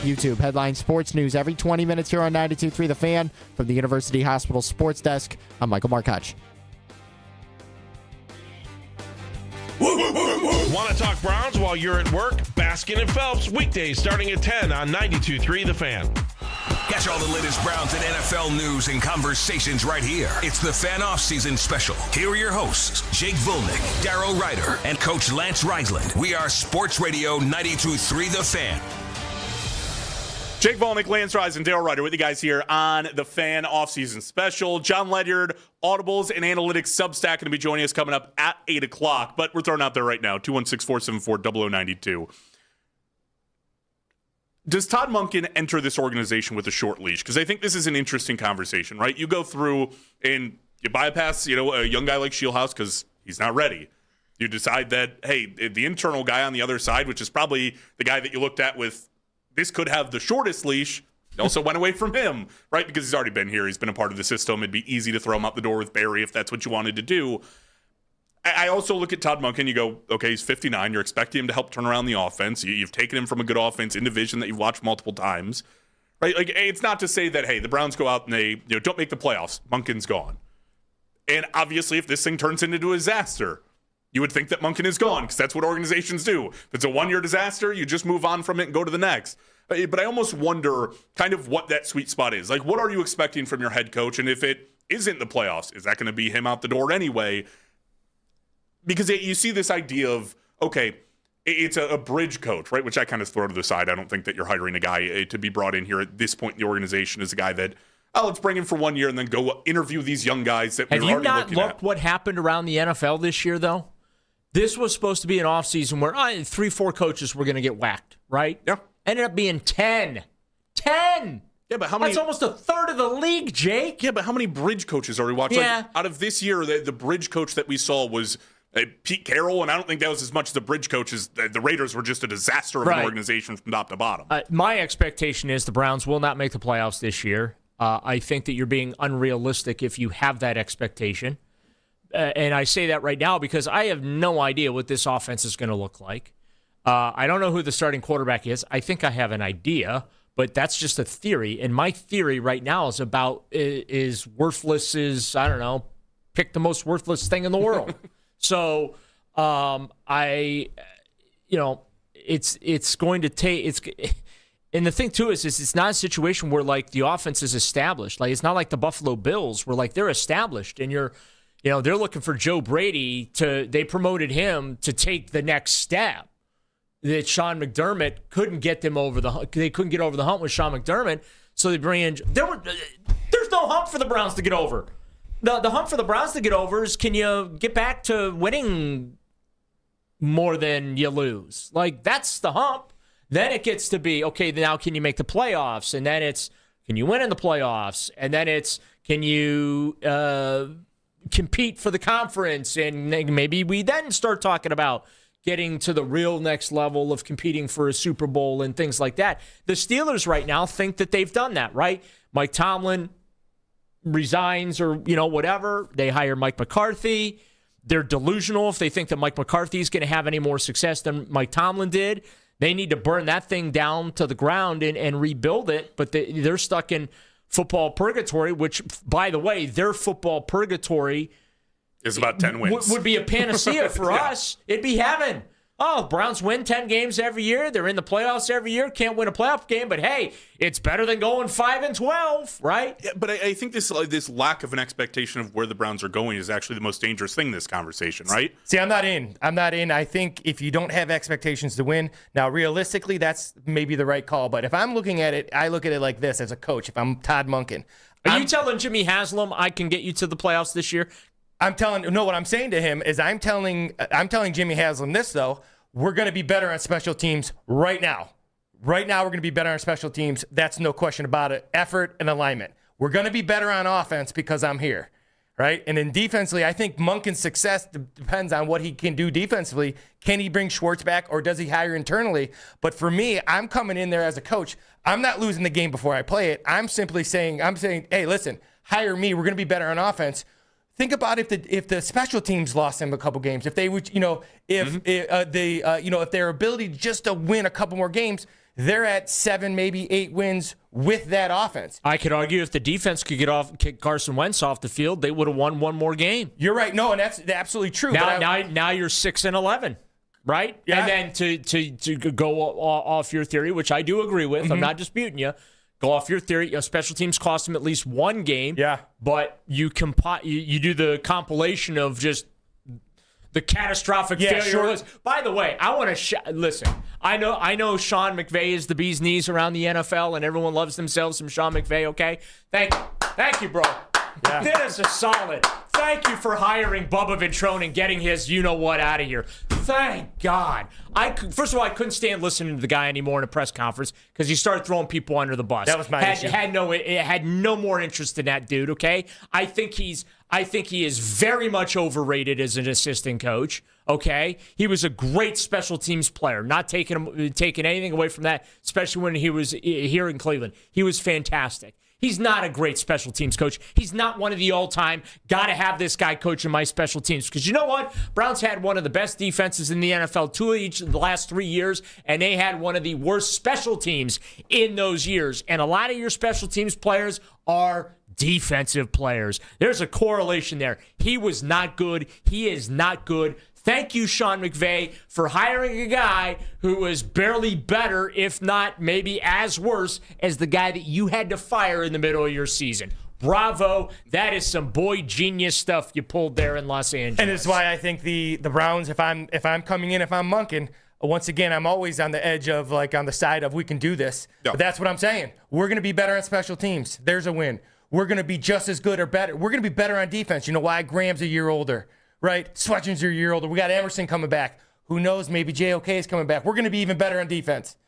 YouTube. Headline Sports News every 20 minutes here on 92.3 The Fan. From the University Hospital Sports Desk, I'm Michael Markoch. Want to talk Browns while you're at work? Baskin and Phelps, weekdays starting at 10 on 92.3 The Fan. Catch all the latest Browns and NFL news and conversations right here. It's the Fan Offseason Special. Here are your hosts, Jake Volnick, Darryl Ryder, and Coach Lance Reisland. We are Sports Radio 92.3 The Fan. Jake Volnick, Lance Rise, and Darryl Ryder with you guys here on the Fan Offseason Special. John Ledyard, Audibles and Analytics Substack, going to be joining us coming up at 8 o'clock, but we're throwing out there right now, 216-474-0092. Does Todd Monken enter this organization with a short leash? Because I think this is an interesting conversation, right? You go through and you bypass, a young guy like Shieldhouse because he's not ready. You decide that, hey, the internal guy on the other side, which is probably the guy that you looked at with this could have the shortest leash, also went away from him, right? Because he's already been here. He's been a part of the system. It'd be easy to throw him out the door with Barry if that's what you wanted to do. I also look at Todd Monken, you go, okay, he's 59. You're expecting him to help turn around the offense. You've taken him from a good offense in division that you've watched multiple times, right? Like, it's not to say that, hey, the Browns go out and they don't make the playoffs. Monken's gone. And obviously, if this thing turns into a disaster, you would think that Monken is gone because that's what organizations do. If it's a one-year disaster, you just move on from it and go to the next. But I almost wonder kind of what that sweet spot is. Like, what are you expecting from your head coach? And if it isn't the playoffs, is that going to be him out the door anyway? Because you see this idea of, okay, it's a bridge coach, right? Which I kind of throw to the side. I don't think that you're hiring a guy to be brought in here at this point in the organization as a guy that, let's bring him for 1 year and then go interview these young guys that we're already looking at. Have you not looked what happened around the NFL this year, though? This was supposed to be an offseason where 3-4 coaches were going to get whacked, right? Yeah. Ended up being 10. 10! Yeah, but how many? That's almost a third of the league, Jake. Yeah, but how many bridge coaches are we watching? Yeah. Like, out of this year, the bridge coach that we saw was Pete Carroll, and I don't think that was as much as the bridge coach as the Raiders were just a disaster of an organization from top to bottom. My expectation is the Browns will not make the playoffs this year. I think that you're being unrealistic if you have that expectation. And I say that right now because I have no idea what this offense is going to look like. I don't know who the starting quarterback is. I think I have an idea, but that's just a theory. And my theory right now is worthless is, I don't know, pick the most worthless thing in the world. So it's going to take and the thing too is it's not a situation where like the offense is established. Like it's not like the Buffalo Bills where like they're established and they're looking for Joe Brady they promoted him to take the next step. That Sean McDermott couldn't get them over the hump. They couldn't get over the hump with Sean McDermott, so they bring in. There's no hump for the Browns to get over. The hump for the Browns to get over is can you get back to winning more than you lose? Like that's the hump. Then it gets to be okay. Now can you make the playoffs? And then it's can you win in the playoffs? And then it's can you compete for the conference? And maybe we then start talking about getting to the real next level of competing for a Super Bowl and things like that. The Steelers right now think that they've done that, right? Mike Tomlin resigns or, whatever. They hire Mike McCarthy. They're delusional if they think that Mike McCarthy is going to have any more success than Mike Tomlin did. They need to burn that thing down to the ground and rebuild it, but they're stuck in football purgatory, which, by the way, their football purgatory is about 10 wins. Would be a panacea for us. It'd be heaven. Oh, Browns win 10 games every year. They're in the playoffs every year. Can't win a playoff game, but hey, it's better than going 5-12, right? Yeah, but I think this lack of an expectation of where the Browns are going is actually the most dangerous thing in this conversation, right? See, I'm not in. I think if you don't have expectations to win, now realistically, that's maybe the right call. But if I'm looking at it, I look at it like this as a coach. If I'm Todd Monken. Are you telling Jimmy Haslam I can get you to the playoffs this year? What I'm saying to him is I'm telling Jimmy Haslam this, though. We're going to be better on special teams right now. Right now, we're going to be better on special teams. That's no question about it. Effort and alignment. We're going to be better on offense because I'm here, right? And then defensively, I think Monken's success depends on what he can do defensively. Can he bring Schwartz back or does he hire internally? But for me, I'm coming in there as a coach. I'm not losing the game before I play it. I'm simply saying, hey, listen, hire me. We're going to be better on offense. Think about if the special teams lost them a couple games, if they would, if their ability just to win a couple more games, they're at 7, maybe 8 wins with that offense. I could argue if the defense could kick Carson Wentz off the field, they would have won one more game. You're right. No, and that's absolutely true. Now you're 6-11, right? Yeah. And then to go off your theory, which I do agree with, I'm not disputing you. Go off your theory. Special teams cost them at least one game. Yeah. But you do the compilation of just the catastrophic failure. Sure. By the way, I want to listen. I know Sean McVay is the bee's knees around the NFL, and everyone loves themselves some Sean McVay. Okay, thank you, bro. Yeah. Did us a solid. Thank you for hiring Bubba Ventrone and getting his you-know-what out of here. Thank God. First of all, I couldn't stand listening to the guy anymore in a press conference because he started throwing people under the bus. That was my issue. Had no more interest in that dude, okay? I think he is very much overrated as an assistant coach, okay? He was a great special teams player, not taking anything away from that, especially when he was here in Cleveland. He was fantastic. He's not a great special teams coach. He's not one of the all-time, got to have this guy coaching my special teams. Because you know what? Browns had one of the best defenses in the NFL 2 of each of the last 3 years, and they had one of the worst special teams in those years. And a lot of your special teams players are defensive players. There's a correlation there. He was not good. He is not good. Thank you, Sean McVay, for hiring a guy who was barely better, if not maybe as worse, as the guy that you had to fire in the middle of your season. Bravo. That is some boy genius stuff you pulled there in Los Angeles. And it's why I think the Browns, if I'm coming in, if I'm monking, once again, I'm always on the edge of, like, on the side of we can do this. Yeah. But that's what I'm saying. We're going to be better on special teams. There's a win. We're going to be just as good or better. We're going to be better on defense. You know why? Graham's a year older. Right? Swetchen's a year older. We got Emerson coming back. Who knows? Maybe JOK is coming back. We're going to be even better on defense.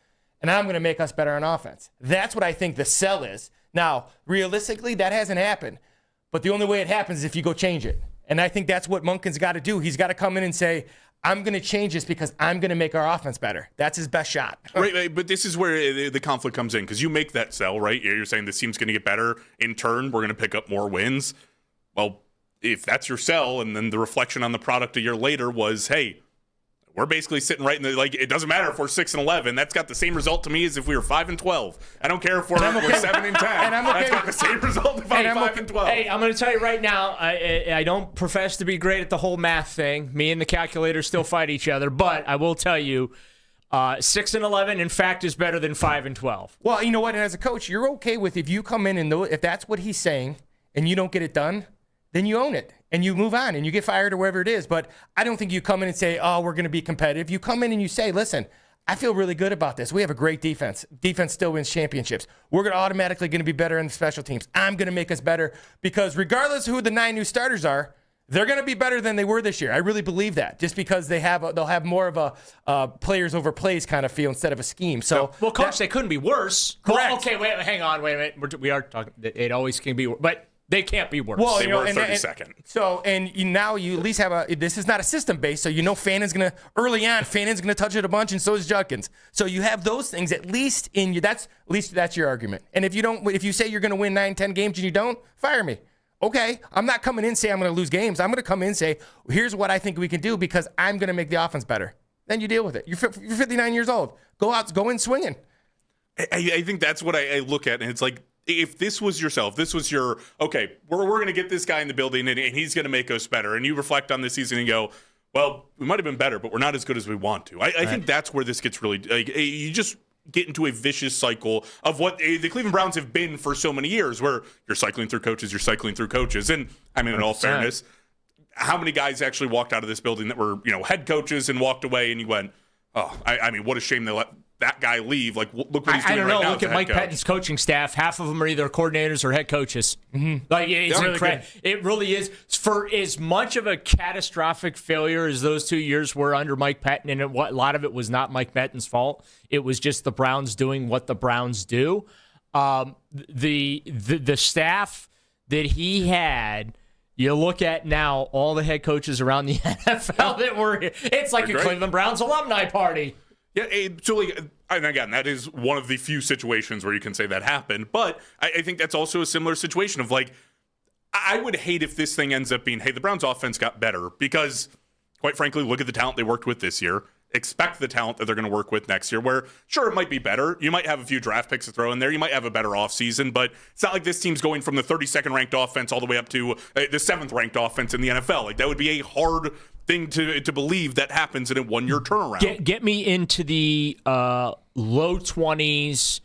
And I'm going to make us better on offense. That's what I think the sell is. Now, realistically, that hasn't happened. But the only way it happens is if you go change it. And I think that's what Monken's got to do. He's got to come in and say, I'm going to change this because I'm going to make our offense better. That's his best shot. Right, but this is where the conflict comes in because you make that sell, right? You're saying this team's going to get better. In turn, we're going to pick up more wins. Well, if that's your sell, and then the reflection on the product a year later was, hey, we're basically sitting right in the, like, it doesn't matter if we're 6-11. That's got the same result to me as if we were 5-12. I don't care if we're 7-10. That's got the same result if I'm 5-12. Hey, I'm going to tell you right now, I don't profess to be great at the whole math thing. Me and the calculator still fight each other, but I will tell you, 6-11, in fact, is better than 5-12. Well, you know what? And as a coach, you're okay with if you come in and if that's what he's saying and you don't get it done, then you own it and you move on and you get fired or whatever it is. But I don't think you come in and say, oh, we're going to be competitive. You come in and you say, listen, I feel really good about this. We have a great defense. Defense still wins championships. We're automatically going to be better in the special teams. I'm going to make us better because regardless of who the 9 new starters are, they're going to be better than they were this year. I really believe that just because they'll have more of a players over plays kind of feel instead of a scheme. So, well, Coach, they couldn't be worse. Correct. Well, okay, wait, hang on, wait a minute. We are talking. It always can be worse, but they can't be worse. Well, they were 32nd. So, now you at least have this is not a system based, so you know Fannon's going to touch it a bunch, and so is Judkins. So you have those things at least in you. That's your argument. And if you say you're going to win 9-10 games and you don't, fire me. Okay, I'm not coming in and say I'm going to lose games. I'm going to come in and say, here's what I think we can do because I'm going to make the offense better. Then you deal with it. You're 59 years old. Go in swinging. I think that's what I look at, and it's like, if this was yourself, this was your, okay, we're going to get this guy in the building and he's going to make us better. And you reflect on this season and go, well, we might have been better, but we're not as good as we want to. I think that's where this gets really, like, you just get into a vicious cycle of what the Cleveland Browns have been for so many years, where you're cycling through coaches. And I mean, in all fairness, how many guys actually walked out of this building that were, head coaches and walked away and you went, oh, I mean, what a shame they let that guy leave. Like, look what he's doing right now. I don't know. Look at Mike Pettine's coaching staff. Half of them are either coordinators or head coaches. Mm-hmm. Like, it's incredible. It really is. For as much of a catastrophic failure as those 2 years were under Mike Pettin, and a lot of it was not Mike Pettin's fault. It was just the Browns doing what the Browns do. The staff that he had. You look at now all the head coaches around the NFL that were here. It's like a Cleveland Browns alumni party. Yeah, so and again, that is one of the few situations where you can say that happened. But I think that's also a similar situation of, like, I would hate if this thing ends up being, hey, the Browns offense got better because, quite frankly, look at the talent they worked with this year. expect the talent that they're going to work with next year, where sure, it might be better. You might have a few draft picks to throw in there. You might have a better offseason, but it's not like this team's going from the 32nd ranked offense all the way up to the 7th ranked offense in the NFL. Like, that would be a hard thing to believe that happens in a 1-year turnaround. Get me into the low 20s,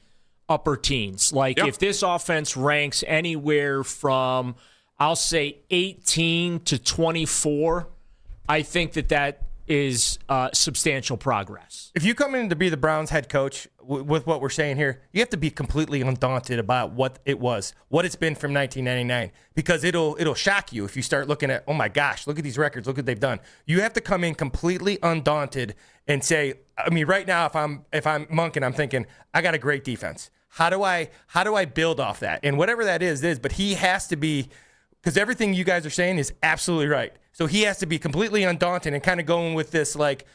upper teens. Like, if this offense ranks anywhere from, I'll say, 18 to 24, I think that is substantial progress. If you come in to be the Browns head coach with what we're saying here, you have to be completely undaunted about what it's been from 1999, because it'll shock you if you start looking at, oh my gosh, look at these records, look what they've done. You have to come in completely undaunted and say, I mean, right now, if I'm Monk and I'm thinking, I got a great defense. How do I build off that? And whatever that is, but he has to be, because everything you guys are saying is absolutely right. So he has to be completely undaunted and kind of going with this like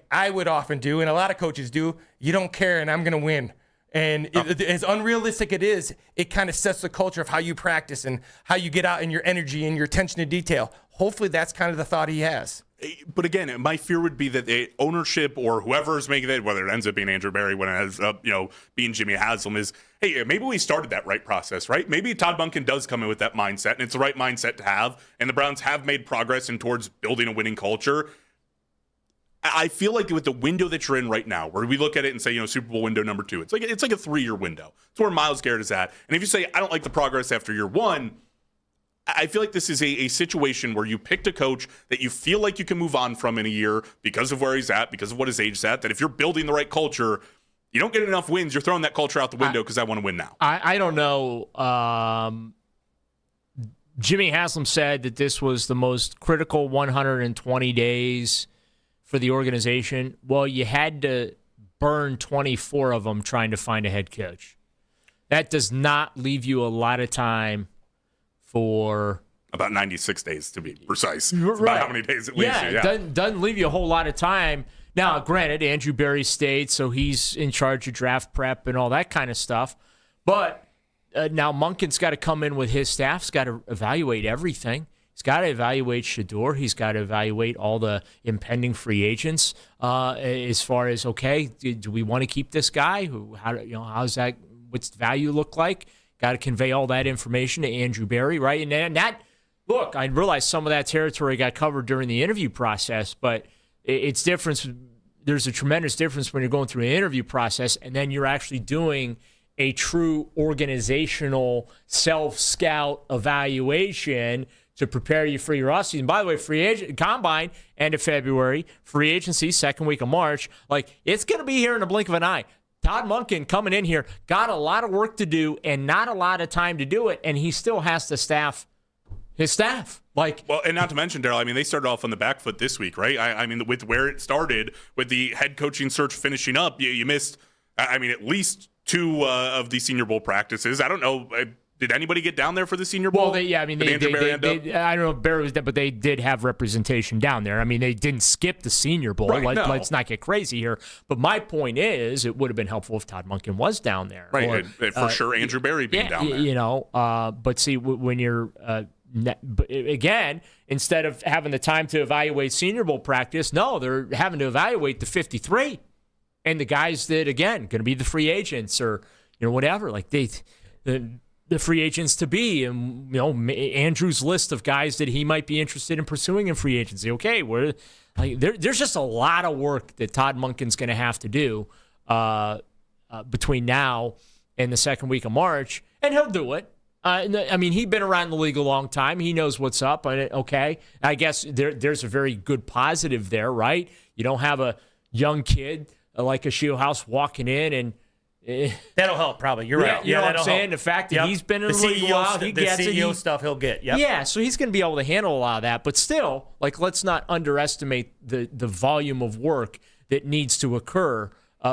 I would often do, and a lot of coaches do. You don't care, and I'm going to win. And as unrealistic it is, it kind of sets the culture of how you practice and how you get out in your energy and your attention to detail. Hopefully that's kind of the thought he has. But again, my fear would be that the ownership or whoever is making it, whether it ends up being Andrew Berry, when it ends up being Jimmy Haslam, is, hey, maybe we started that right process, right? Maybe Todd Monken does come in with that mindset, and it's the right mindset to have. And the Browns have made progress in towards building a winning culture. I feel like with the window that you're in right now, where we look at it and say, Super Bowl window number 2, it's like a 3-year window. It's where Myles Garrett is at. And if you say, I don't like the progress after year 1, I feel like this is a situation where you picked a coach that you feel like you can move on from in a year because of where he's at, because of what his age is at, that if you're building the right culture, you don't get enough wins, you're throwing that culture out the window because I want to win now. I don't know. Jimmy Haslam said that this was the most critical 120 days for the organization. Well, you had to burn 24 of them trying to find a head coach. That does not leave you a lot of time for about 96 days to be precise. It's about how many days it leaves you. Yeah, it doesn't leave you a whole lot of time. Now, granted, Andrew Berry stayed, so he's in charge of draft prep and all that kind of stuff. But now Monken's got to come in with his staff. He's got to evaluate everything. He's got to evaluate Shador. He's got to evaluate all the impending free agents as far as, okay, do we want to keep this guy? How's that? What's the value look like? Got to convey all that information to Andrew Berry, right? And that, look, I realize some of that territory got covered during the interview process, but it's different. There's a tremendous difference when you're going through an interview process and then you're actually doing a true organizational self-scout evaluation to prepare you for your offseason. By the way, free agent combine, end of February, free agency, second week of March. Like, it's going to be here in the blink of an eye. Todd Monken coming in here got a lot of work to do and not a lot of time to do it, and he still has to staff his staff. Well, and not to mention, Daryl, I mean, they started off on the back foot this week, right? I mean, with where it started, with the head coaching search finishing up, you missed, I mean, at least 2 of the Senior Bowl practices. I don't know. Did anybody get down there for the Senior Bowl? Well, I don't know if Barry was there, but they did have representation down there. I mean, they didn't skip the Senior Bowl. Right, Let's not get crazy here. But my point is, it would have been helpful if Todd Monken was down there. Right, for sure, Andrew Berry being down there. But see, when you're again, instead of having the time to evaluate Senior Bowl practice, no, they're having to evaluate the 53 and the guys that, again, going to be the free agents or whatever. Like the free agents to be, and Andrew's list of guys that he might be interested in pursuing in free agency. Okay, there's just a lot of work that Todd Monken's going to have to do between now and the second week of March, and he'll do it. I mean, he's been around the league a long time. He knows what's up. Okay, I guess there's a very good positive there, right? You don't have a young kid like a Shieldhouse walking in and. That'll help, probably. You're right. You know what I'm saying? The fact that he's been in the league a while, he gets it. The CEO stuff he'll get. Yep. Yeah, so he's going to be able to handle a lot of that. But still, let's not underestimate the volume of work that needs to occur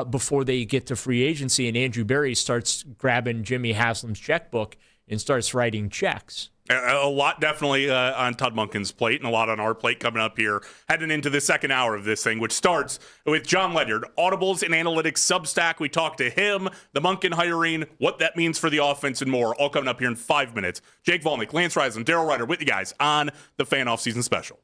before they get to free agency and Andrew Berry starts grabbing Jimmy Haslam's checkbook and starts writing checks. A lot definitely on Todd Monken's plate and a lot on our plate coming up here, heading into the second hour of this thing, which starts with John Ledyard, Audibles and Analytics Substack. We talk to him, the Monken hiring, what that means for the offense and more, all coming up here in 5 minutes. Jake Volnick, Lance Reisland, Daryl Ryder with you guys on the Fan Offseason Special.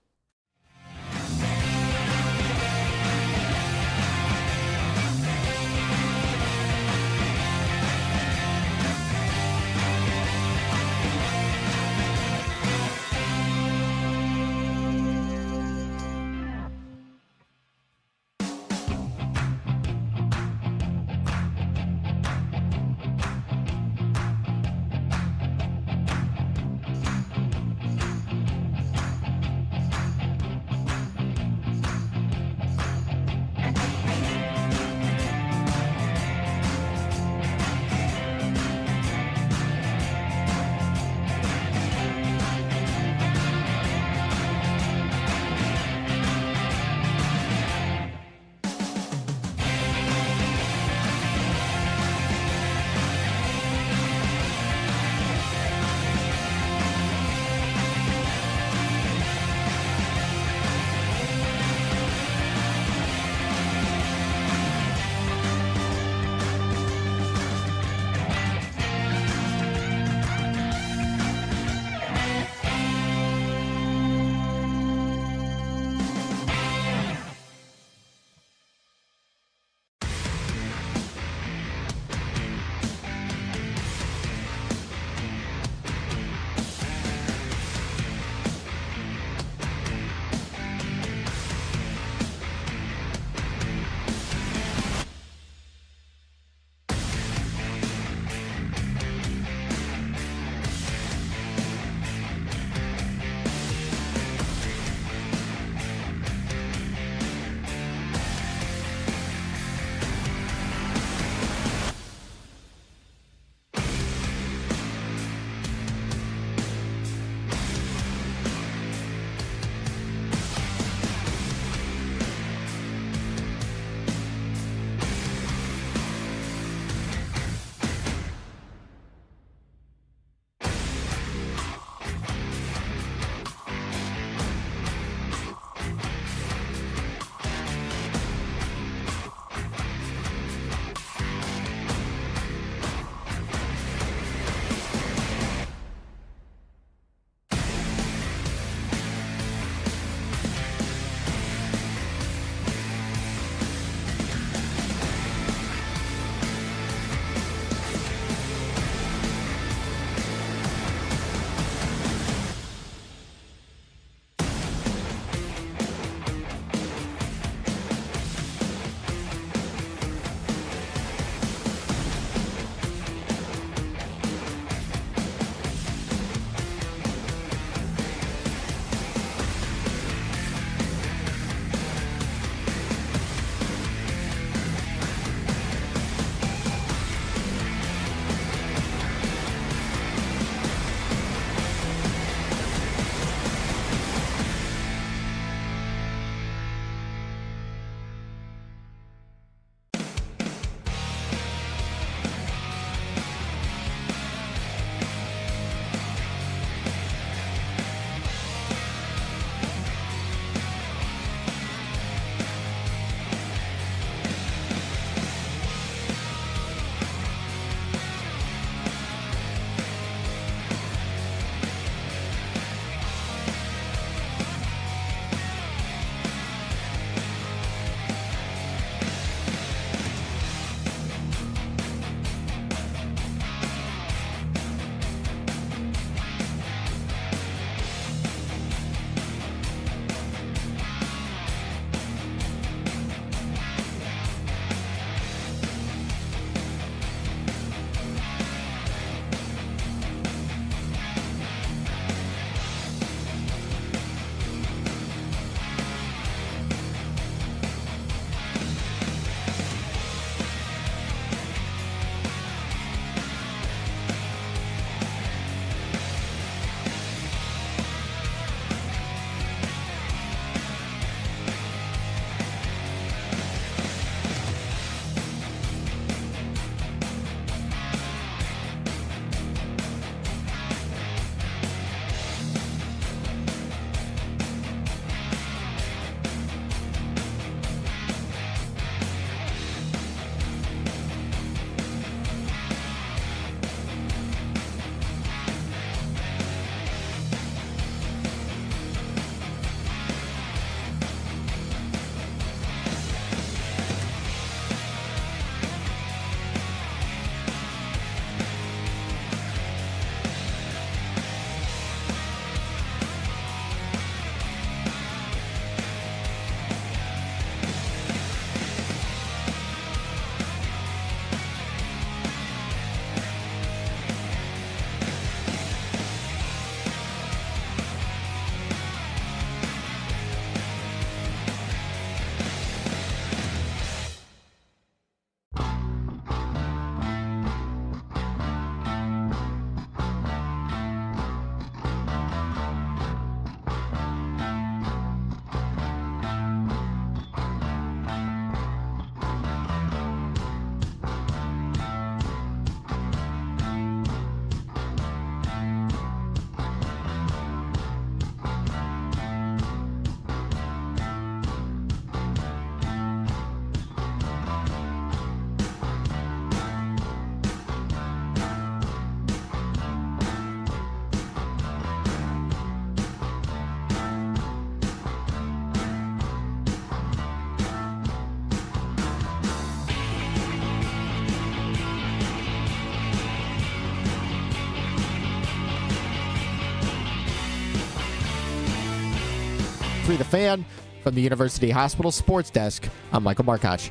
92.3 The Fan. From the University Hospital Sports Desk, I'm Michael Markoch.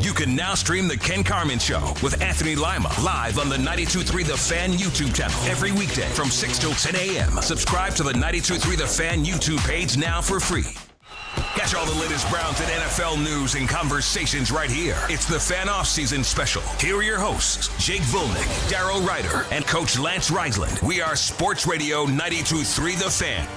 You can now stream The Ken Carman Show with Anthony Lima live on the 92.3 The Fan YouTube channel every weekday from 6 till 10 a.m. Subscribe to the 92.3 The Fan YouTube page now for free. Catch all the latest Browns and NFL news and conversations right here. It's the Fan Offseason Special. Here are your hosts, Jake Volnick, Darrow Ryder, and Coach Lance Reisland. We are Sports Radio 92.3 The Fan.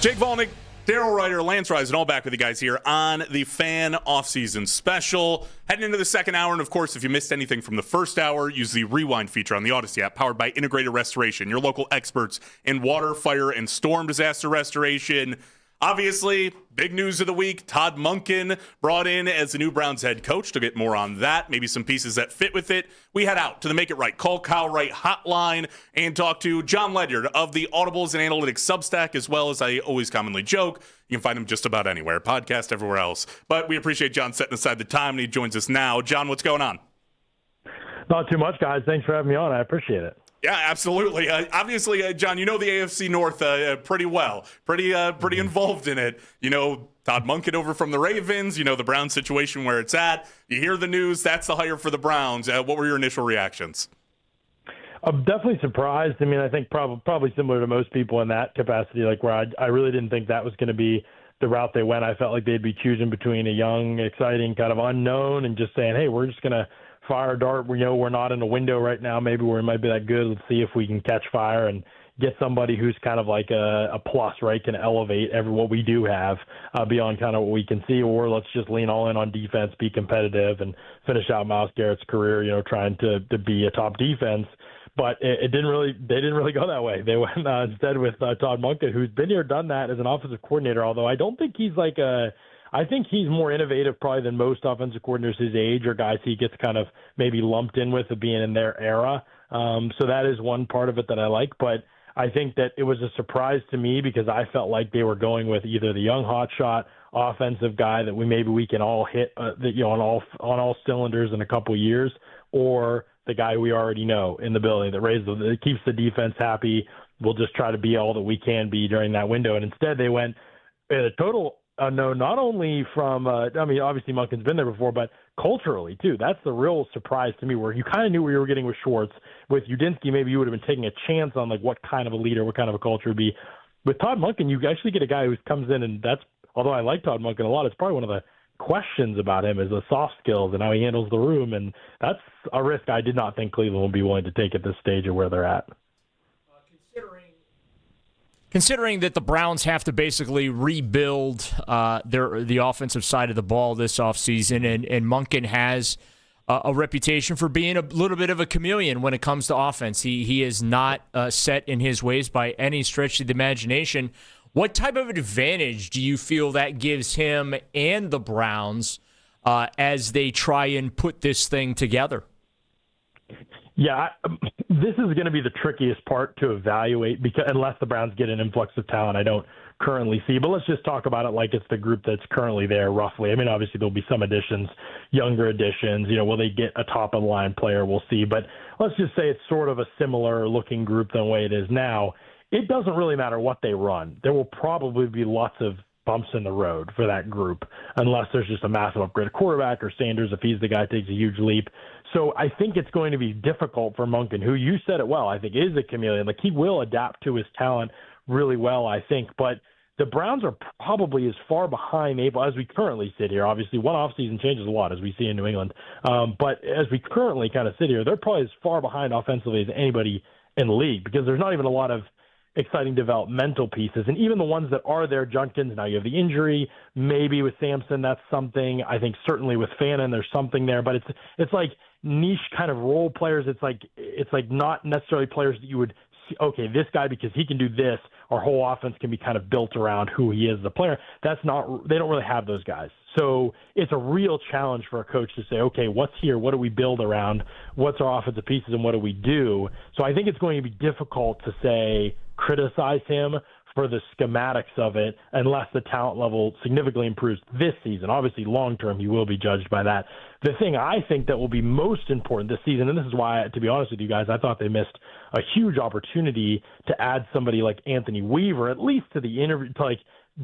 Jake Volnick, Darrow Ryder, Lance Reisland, all back with you guys here on the Fan Offseason Special. Heading into the second hour, and of course, if you missed anything from the first hour, use the Rewind feature on the Odyssey app, powered by Integrated Restoration, your local experts in water, fire, and storm disaster restoration. Obviously, big news of the week, Todd Monken brought in as the new Browns head coach. To get more on that, maybe some pieces that fit with it, we head out to the Make It Right, Call Kyle Wright hotline and talk to John Ledyard of the Audibles and Analytics Substack, as well as I always commonly joke, you can find him just about anywhere, podcast, everywhere else. But we appreciate John setting aside the time, and he joins us now. John, what's going on? Not too much, guys. Thanks for having me on. I appreciate it. Yeah, absolutely. Obviously, John, you know the AFC North pretty well, pretty involved in it. You know Todd Monken over from the Ravens. You know the Browns situation where it's at. You hear the news. That's the hire for the Browns. What were your initial reactions? I'm definitely surprised. I mean, I think probably similar to most people in that capacity, like where I really didn't think that was going to be the route they went. I felt like they'd be choosing between a young, exciting kind of unknown and just saying, hey, we're just going to fire a dart. We know we're not in a window right now, maybe where it might be that good. Let's see if we can catch fire and get somebody who's kind of like a plus, right? Can elevate what we do have beyond kind of what we can see, or let's just lean all in on defense, be competitive, and finish out Myles Garrett's career, trying to be a top defense. But they didn't really go that way. They went instead with Todd Monken, who's been here, done that as an offensive coordinator, although I don't think he's I think he's more innovative probably than most offensive coordinators his age or guys he gets kind of maybe lumped in with of being in their era. So that is one part of it that I like. But I think that it was a surprise to me because I felt like they were going with either the young hotshot offensive guy that we can all hit on all cylinders in a couple of years, or the guy we already know in the building that keeps the defense happy. We'll just try to be all that we can be during that window. And instead they went in a total no, not only from, obviously Monken's been there before, but culturally too. That's the real surprise to me, where you kind of knew what you were getting with Schwartz. With Udinski, maybe you would have been taking a chance on like what kind of a leader, what kind of a culture would be. With Todd Monken, you actually get a guy who comes in, and although I like Todd Monken a lot, it's probably one of the questions about him is the soft skills and how he handles the room, and that's a risk I did not think Cleveland would be willing to take at this stage of where they're at. Considering that the Browns have to basically rebuild the offensive side of the ball this offseason, and Monken has a reputation for being a little bit of a chameleon when it comes to offense. He is not set in his ways by any stretch of the imagination. What type of advantage do you feel that gives him and the Browns as they try and put this thing together? Yeah, this is going to be the trickiest part to evaluate because unless the Browns get an influx of talent, I don't currently see. But let's just talk about it like it's the group that's currently there, roughly. I mean, obviously there'll be some additions, younger additions. Will they get a top-of-the-line player? We'll see. But let's just say it's sort of a similar-looking group than the way it is now. It doesn't really matter what they run. There will probably be lots of bumps in the road for that group unless there's just a massive upgrade quarterback or Sanders, if he's the guy who takes a huge leap. So I think it's going to be difficult for Monken, who you said it well, I think is a chameleon. Like he will adapt to his talent really well, I think. But the Browns are probably as far behind as we currently sit here. Obviously, one offseason changes a lot, as we see in New England. But as we currently kind of sit here, they're probably as far behind offensively as anybody in the league because there's not even a lot of exciting developmental pieces. And even the ones that are there, Junkins, now you have the injury, maybe with Sampson, that's something. I think certainly with Fannin, there's something there. But it's like niche kind of role players. It's like not necessarily players that you would see, okay, this guy, because he can do this, our whole offense can be kind of built around who he is as a player. They don't really have those guys. So it's a real challenge for a coach to say, okay, what's here? What do we build around? What's our offensive pieces and what do we do? So I think it's going to be difficult to criticize him for the schematics of it unless the talent level significantly improves this season. Obviously, long term, he will be judged by that. The thing I think that will be most important this season, and this is why, to be honest with you guys, I thought they missed a huge opportunity to add somebody like Anthony Weaver, at least to the interview, to like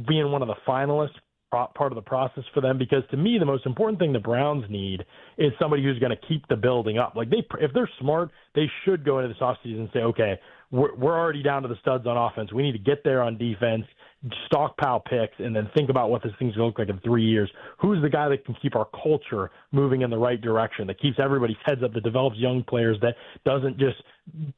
being one of the finalists, part of the process for them, because to me the most important thing the Browns need is somebody who's going to keep the building up. Like if they're smart, they should go into this offseason and say, okay, we're already down to the studs on offense. We need to get there on defense, stockpile picks, and then think about what this thing's going to look like in 3 years. Who's the guy that can keep our culture moving in the right direction, that keeps everybody's heads up, that develops young players, that doesn't just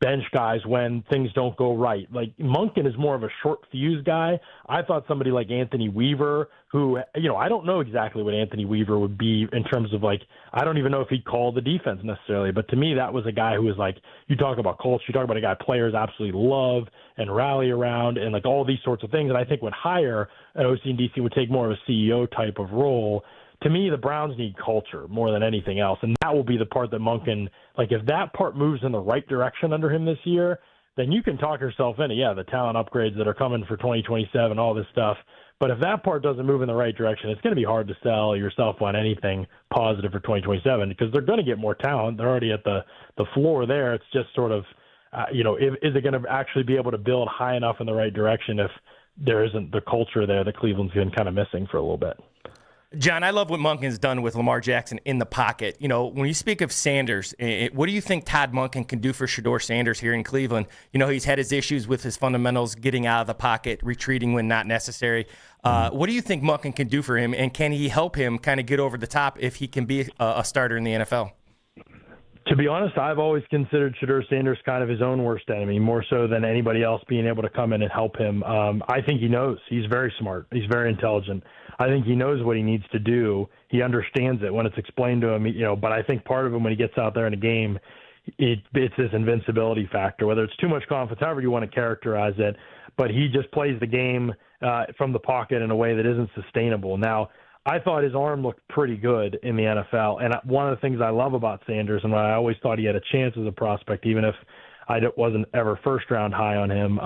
bench guys when things don't go right. Like Monken is more of a short fuse guy. I thought somebody like Anthony Weaver, who, I don't know exactly what Anthony Weaver would be in terms of like, I don't even know if he'd call the defense necessarily, but to me that was a guy who was like, you talk about culture, you talk about a guy players absolutely love and rally around and like all these sorts of things. And I think would hire an OC and DC would take more of a CEO type of role. To me, the Browns need culture more than anything else, and that will be the part that Monken, like if that part moves in the right direction under him this year, then you can talk yourself into, the talent upgrades that are coming for 2027, all this stuff. But if that part doesn't move in the right direction, it's going to be hard to sell yourself on anything positive for 2027 because they're going to get more talent. They're already at the floor there. It's just sort of, is it going to actually be able to build high enough in the right direction if there isn't the culture there that Cleveland's been kind of missing for a little bit? John, I love what Monken's done with Lamar Jackson in the pocket. When you speak of Sanders, what do you think Todd Monken can do for Shedeur Sanders here in Cleveland? He's had his issues with his fundamentals, getting out of the pocket, retreating when not necessary. What do you think Monken can do for him, and can he help him kind of get over the top if he can be a starter in the NFL? To be honest, I've always considered Shedeur Sanders kind of his own worst enemy, more so than anybody else being able to come in and help him. I think he knows. He's very smart. He's very intelligent. I think he knows what he needs to do. He understands it when it's explained to him, but I think part of him when he gets out there in a game, it's this invincibility factor, whether it's too much confidence, however you want to characterize it, but he just plays the game from the pocket in a way that isn't sustainable. Now, I thought his arm looked pretty good in the NFL, and one of the things I love about Sanders, and I always thought he had a chance as a prospect, even if I wasn't ever first-round high on him,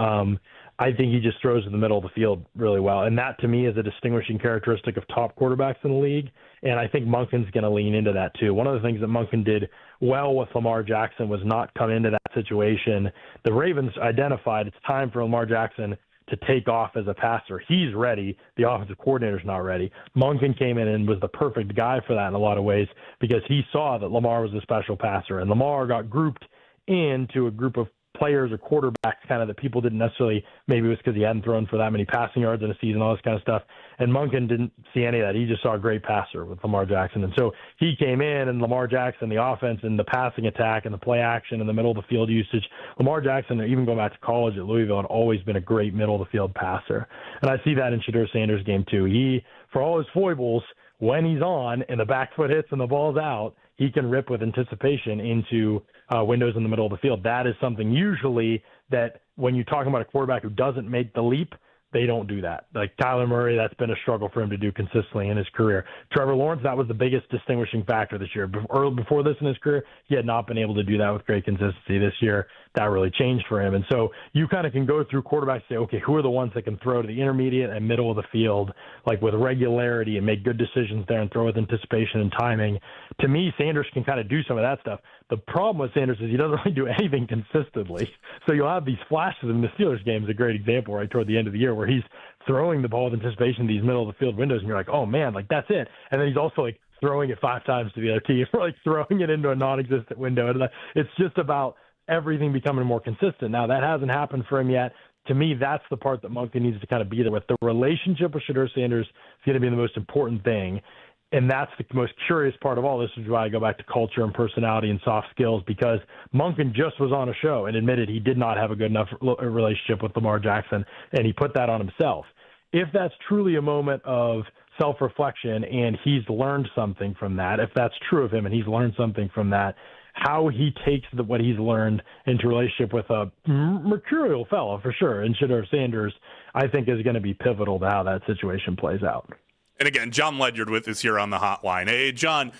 I think he just throws in the middle of the field really well. And that, to me, is a distinguishing characteristic of top quarterbacks in the league. And I think Monken's going to lean into that, too. One of the things that Monken did well with Lamar Jackson was not come into that situation. The Ravens identified it's time for Lamar Jackson to take off as a passer. He's ready. The offensive coordinator's not ready. Monken came in and was the perfect guy for that in a lot of ways because he saw that Lamar was a special passer. And Lamar got grouped into a group of players or quarterbacks kind of that people didn't necessarily, maybe it was because he hadn't thrown for that many passing yards in a season, all this kind of stuff. And Monken didn't see any of that. He just saw a great passer with Lamar Jackson. And so he came in and Lamar Jackson, the offense and the passing attack and the play action in the middle of the field usage. Lamar Jackson, even going back to college at Louisville, had always been a great middle of the field passer. And I see that in Shedeur Sanders' game too. He, for all his foibles, when he's on and the back foot hits and the ball's out, he can rip with anticipation into windows in the middle of the field. That is something usually that when you're talking about a quarterback who doesn't make the leap, they don't do that. Like Kyler Murray, that's been a struggle for him to do consistently in his career. Trevor Lawrence, that was the biggest distinguishing factor this year. Before this in his career, he had not been able to do that with great consistency. This year, that really changed for him. And so you kind of can go through quarterbacks and say, okay, who are the ones that can throw to the intermediate and middle of the field, like with regularity and make good decisions there and throw with anticipation and timing. To me, Sanders can kind of do some of that stuff. The problem with Sanders is he doesn't really do anything consistently. So you'll have these flashes in the Steelers game is a great example right toward the end of the year where he's throwing the ball with anticipation in these middle of the field windows, and you're like, oh, man, like that's it. And then he's also like throwing it 5 times to the other team, or like throwing it into a non-existent window. And it's just about everything becoming more consistent. Now, that hasn't happened for him yet. To me, that's the part that Monken needs to kind of be there with. The relationship with Shedeur Sanders is going to be the most important thing. And that's the most curious part of all this, is why I go back to culture and personality and soft skills, because Monken just was on a show and admitted he did not have a good enough relationship with Lamar Jackson, and he put that on himself. If that's truly a moment of self-reflection and he's learned something from that, if that's true of him and he's learned something from that, how he takes what he's learned into relationship with a mercurial fellow, for sure, and Shedeur Sanders, I think is going to be pivotal to how that situation plays out. And again, John Ledyard with us here on the hotline. Hey, John,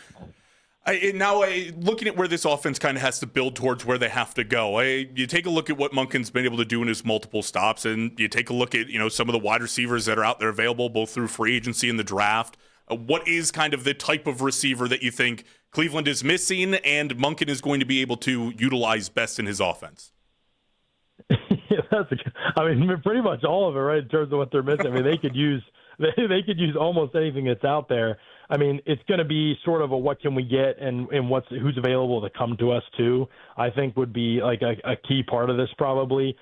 Looking at where this offense kind of has to build towards where they have to go, you take a look at what Monken's been able to do in his multiple stops, and you take a look at some of the wide receivers that are out there available, both through free agency and the draft. What is kind of the type of receiver that you think Cleveland is missing and Monken is going to be able to utilize best in his offense? Pretty much all of it, right? In terms of what they're missing. They could use almost anything that's out there. It's going to be sort of a what can we get and who's available to come to us too. I think would be like a key part of this probably.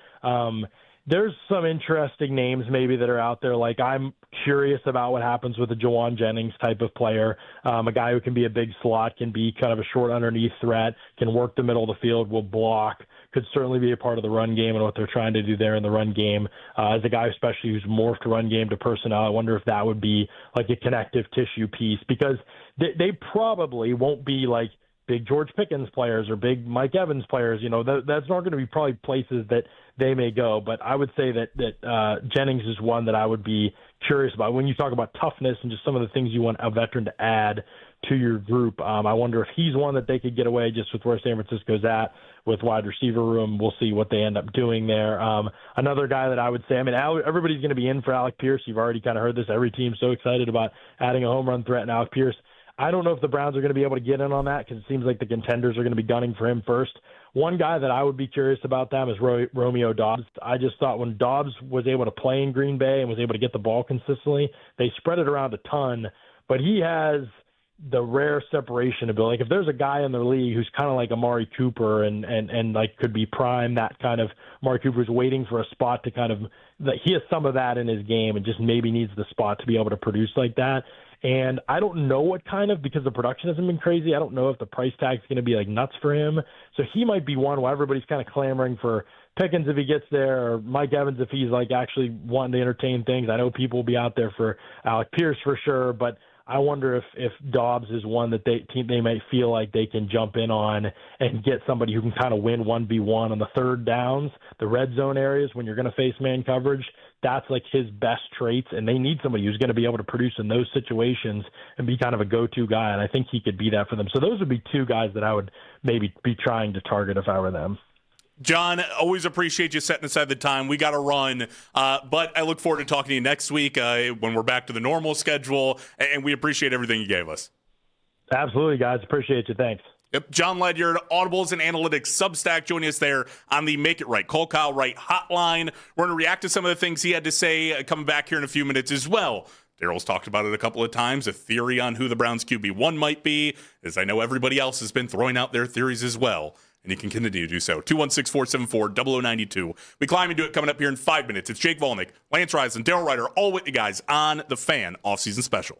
There's some interesting names maybe that are out there. Like I'm curious about what happens with a Jawan Jennings type of player, a guy who can be a big slot, can be kind of a short underneath threat, can work the middle of the field, will block, could certainly be a part of the run game and what they're trying to do there in the run game. As a guy especially who's morphed run game to personnel, I wonder if that would be like a connective tissue piece, because they probably won't be like big George Pickens players or big Mike Evans players. That's not going to be probably places that they may go. But I would say that Jennings is one that I would be curious about. When you talk about toughness and just some of the things you want a veteran to add to your group, I wonder if he's one that they could get away just with where San Francisco's at with wide receiver room. We'll see what they end up doing there. Another guy that I would say, everybody's going to be in for Alec Pierce. You've already kind of heard this. Every team's so excited about adding a home run threat in Alec Pierce. I don't know if the Browns are going to be able to get in on that because it seems like the contenders are going to be gunning for him first. One guy that I would be curious about them is Romeo Doubs. I just thought when Doubs was able to play in Green Bay and was able to get the ball consistently, they spread it around a ton, but he has the rare separation ability. Like if there's a guy in the league who's kind of like Amari Cooper and like could be prime, that kind of Amari Cooper's waiting for a spot to kind of, he has some of that in his game and just maybe needs the spot to be able to produce like that. And I don't know what kind of, because the production hasn't been crazy, I don't know if the price tag's going to be like nuts for him. So he might be one where everybody's kind of clamoring for Pickens if he gets there, or Mike Evans if he's like actually wanting to entertain things. I know people will be out there for Alec Pierce for sure, but I wonder if Doubs is one that they might feel like they can jump in on and get somebody who can kind of win 1v1 on the third downs, the red zone areas when you're going to face man coverage. That's like his best traits, and they need somebody who's going to be able to produce in those situations and be kind of a go-to guy, and I think he could be that for them. So those would be two guys that I would maybe be trying to target if I were them. John, always appreciate you setting aside the time. We got to run, but I look forward to talking to you next week when we're back to the normal schedule, and we appreciate everything you gave us. Absolutely, guys. Appreciate you. Thanks. Yep, John Ledyard, Audibles and Analytics Substack, joining us there on the Make It Right, Call Kyle Wright hotline. We're going to react to some of the things he had to say coming back here in a few minutes as well. Daryl's talked about it a couple of times, a theory on who the Browns QB1 might be, as I know everybody else has been throwing out their theories as well. And you can continue to do so. 216-474-0092. We climb into it coming up here in 5 minutes. It's Jake Volnick, Lance Rise, and Daryl Ryder, all with you guys on the Fan Offseason Special.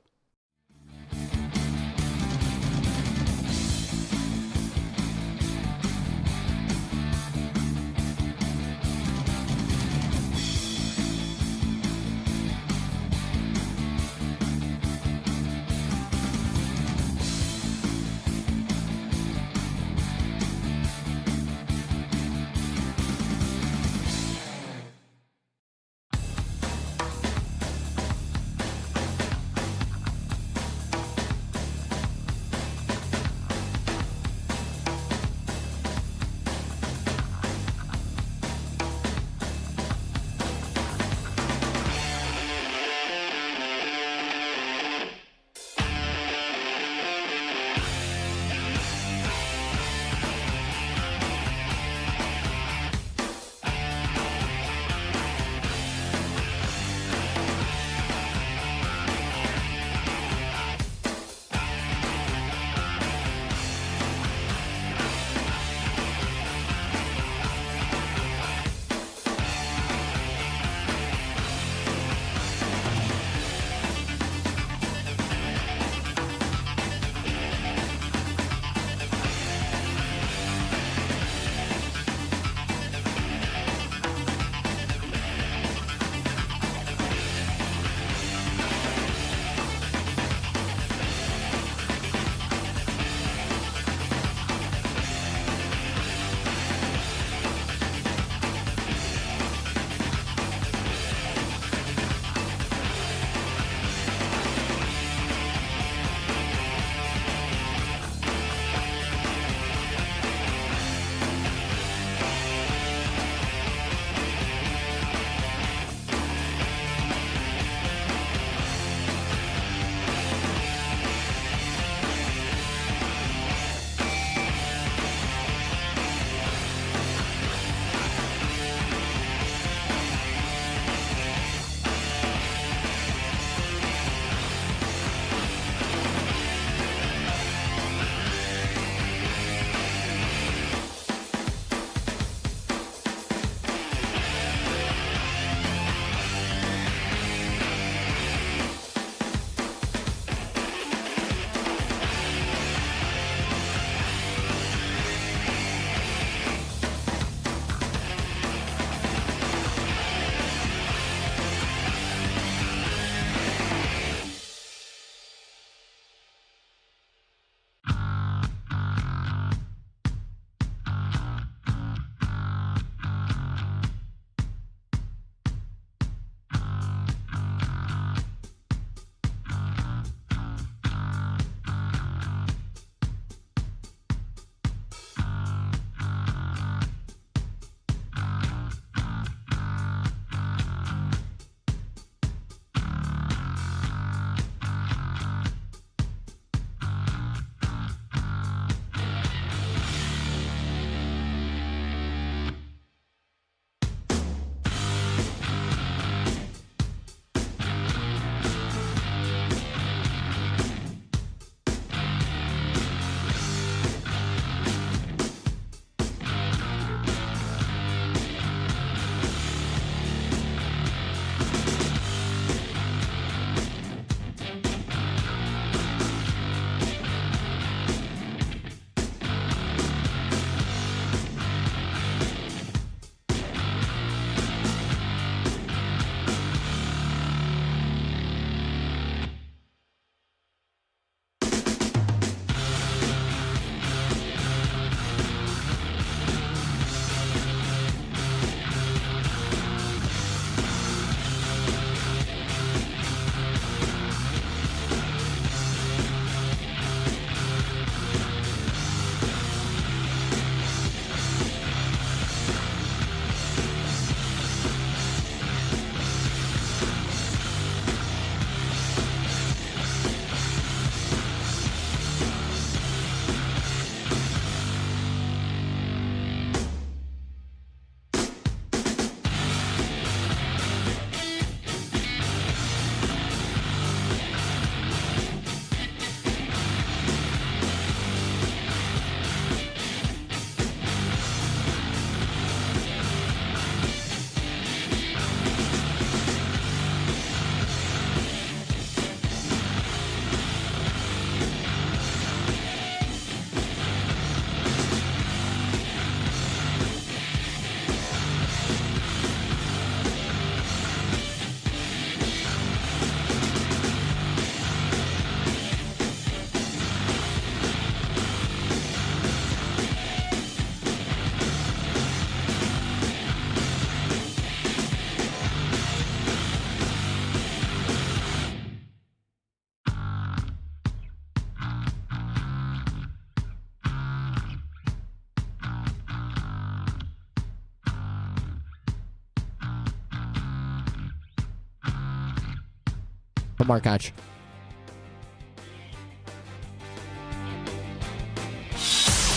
Markoch.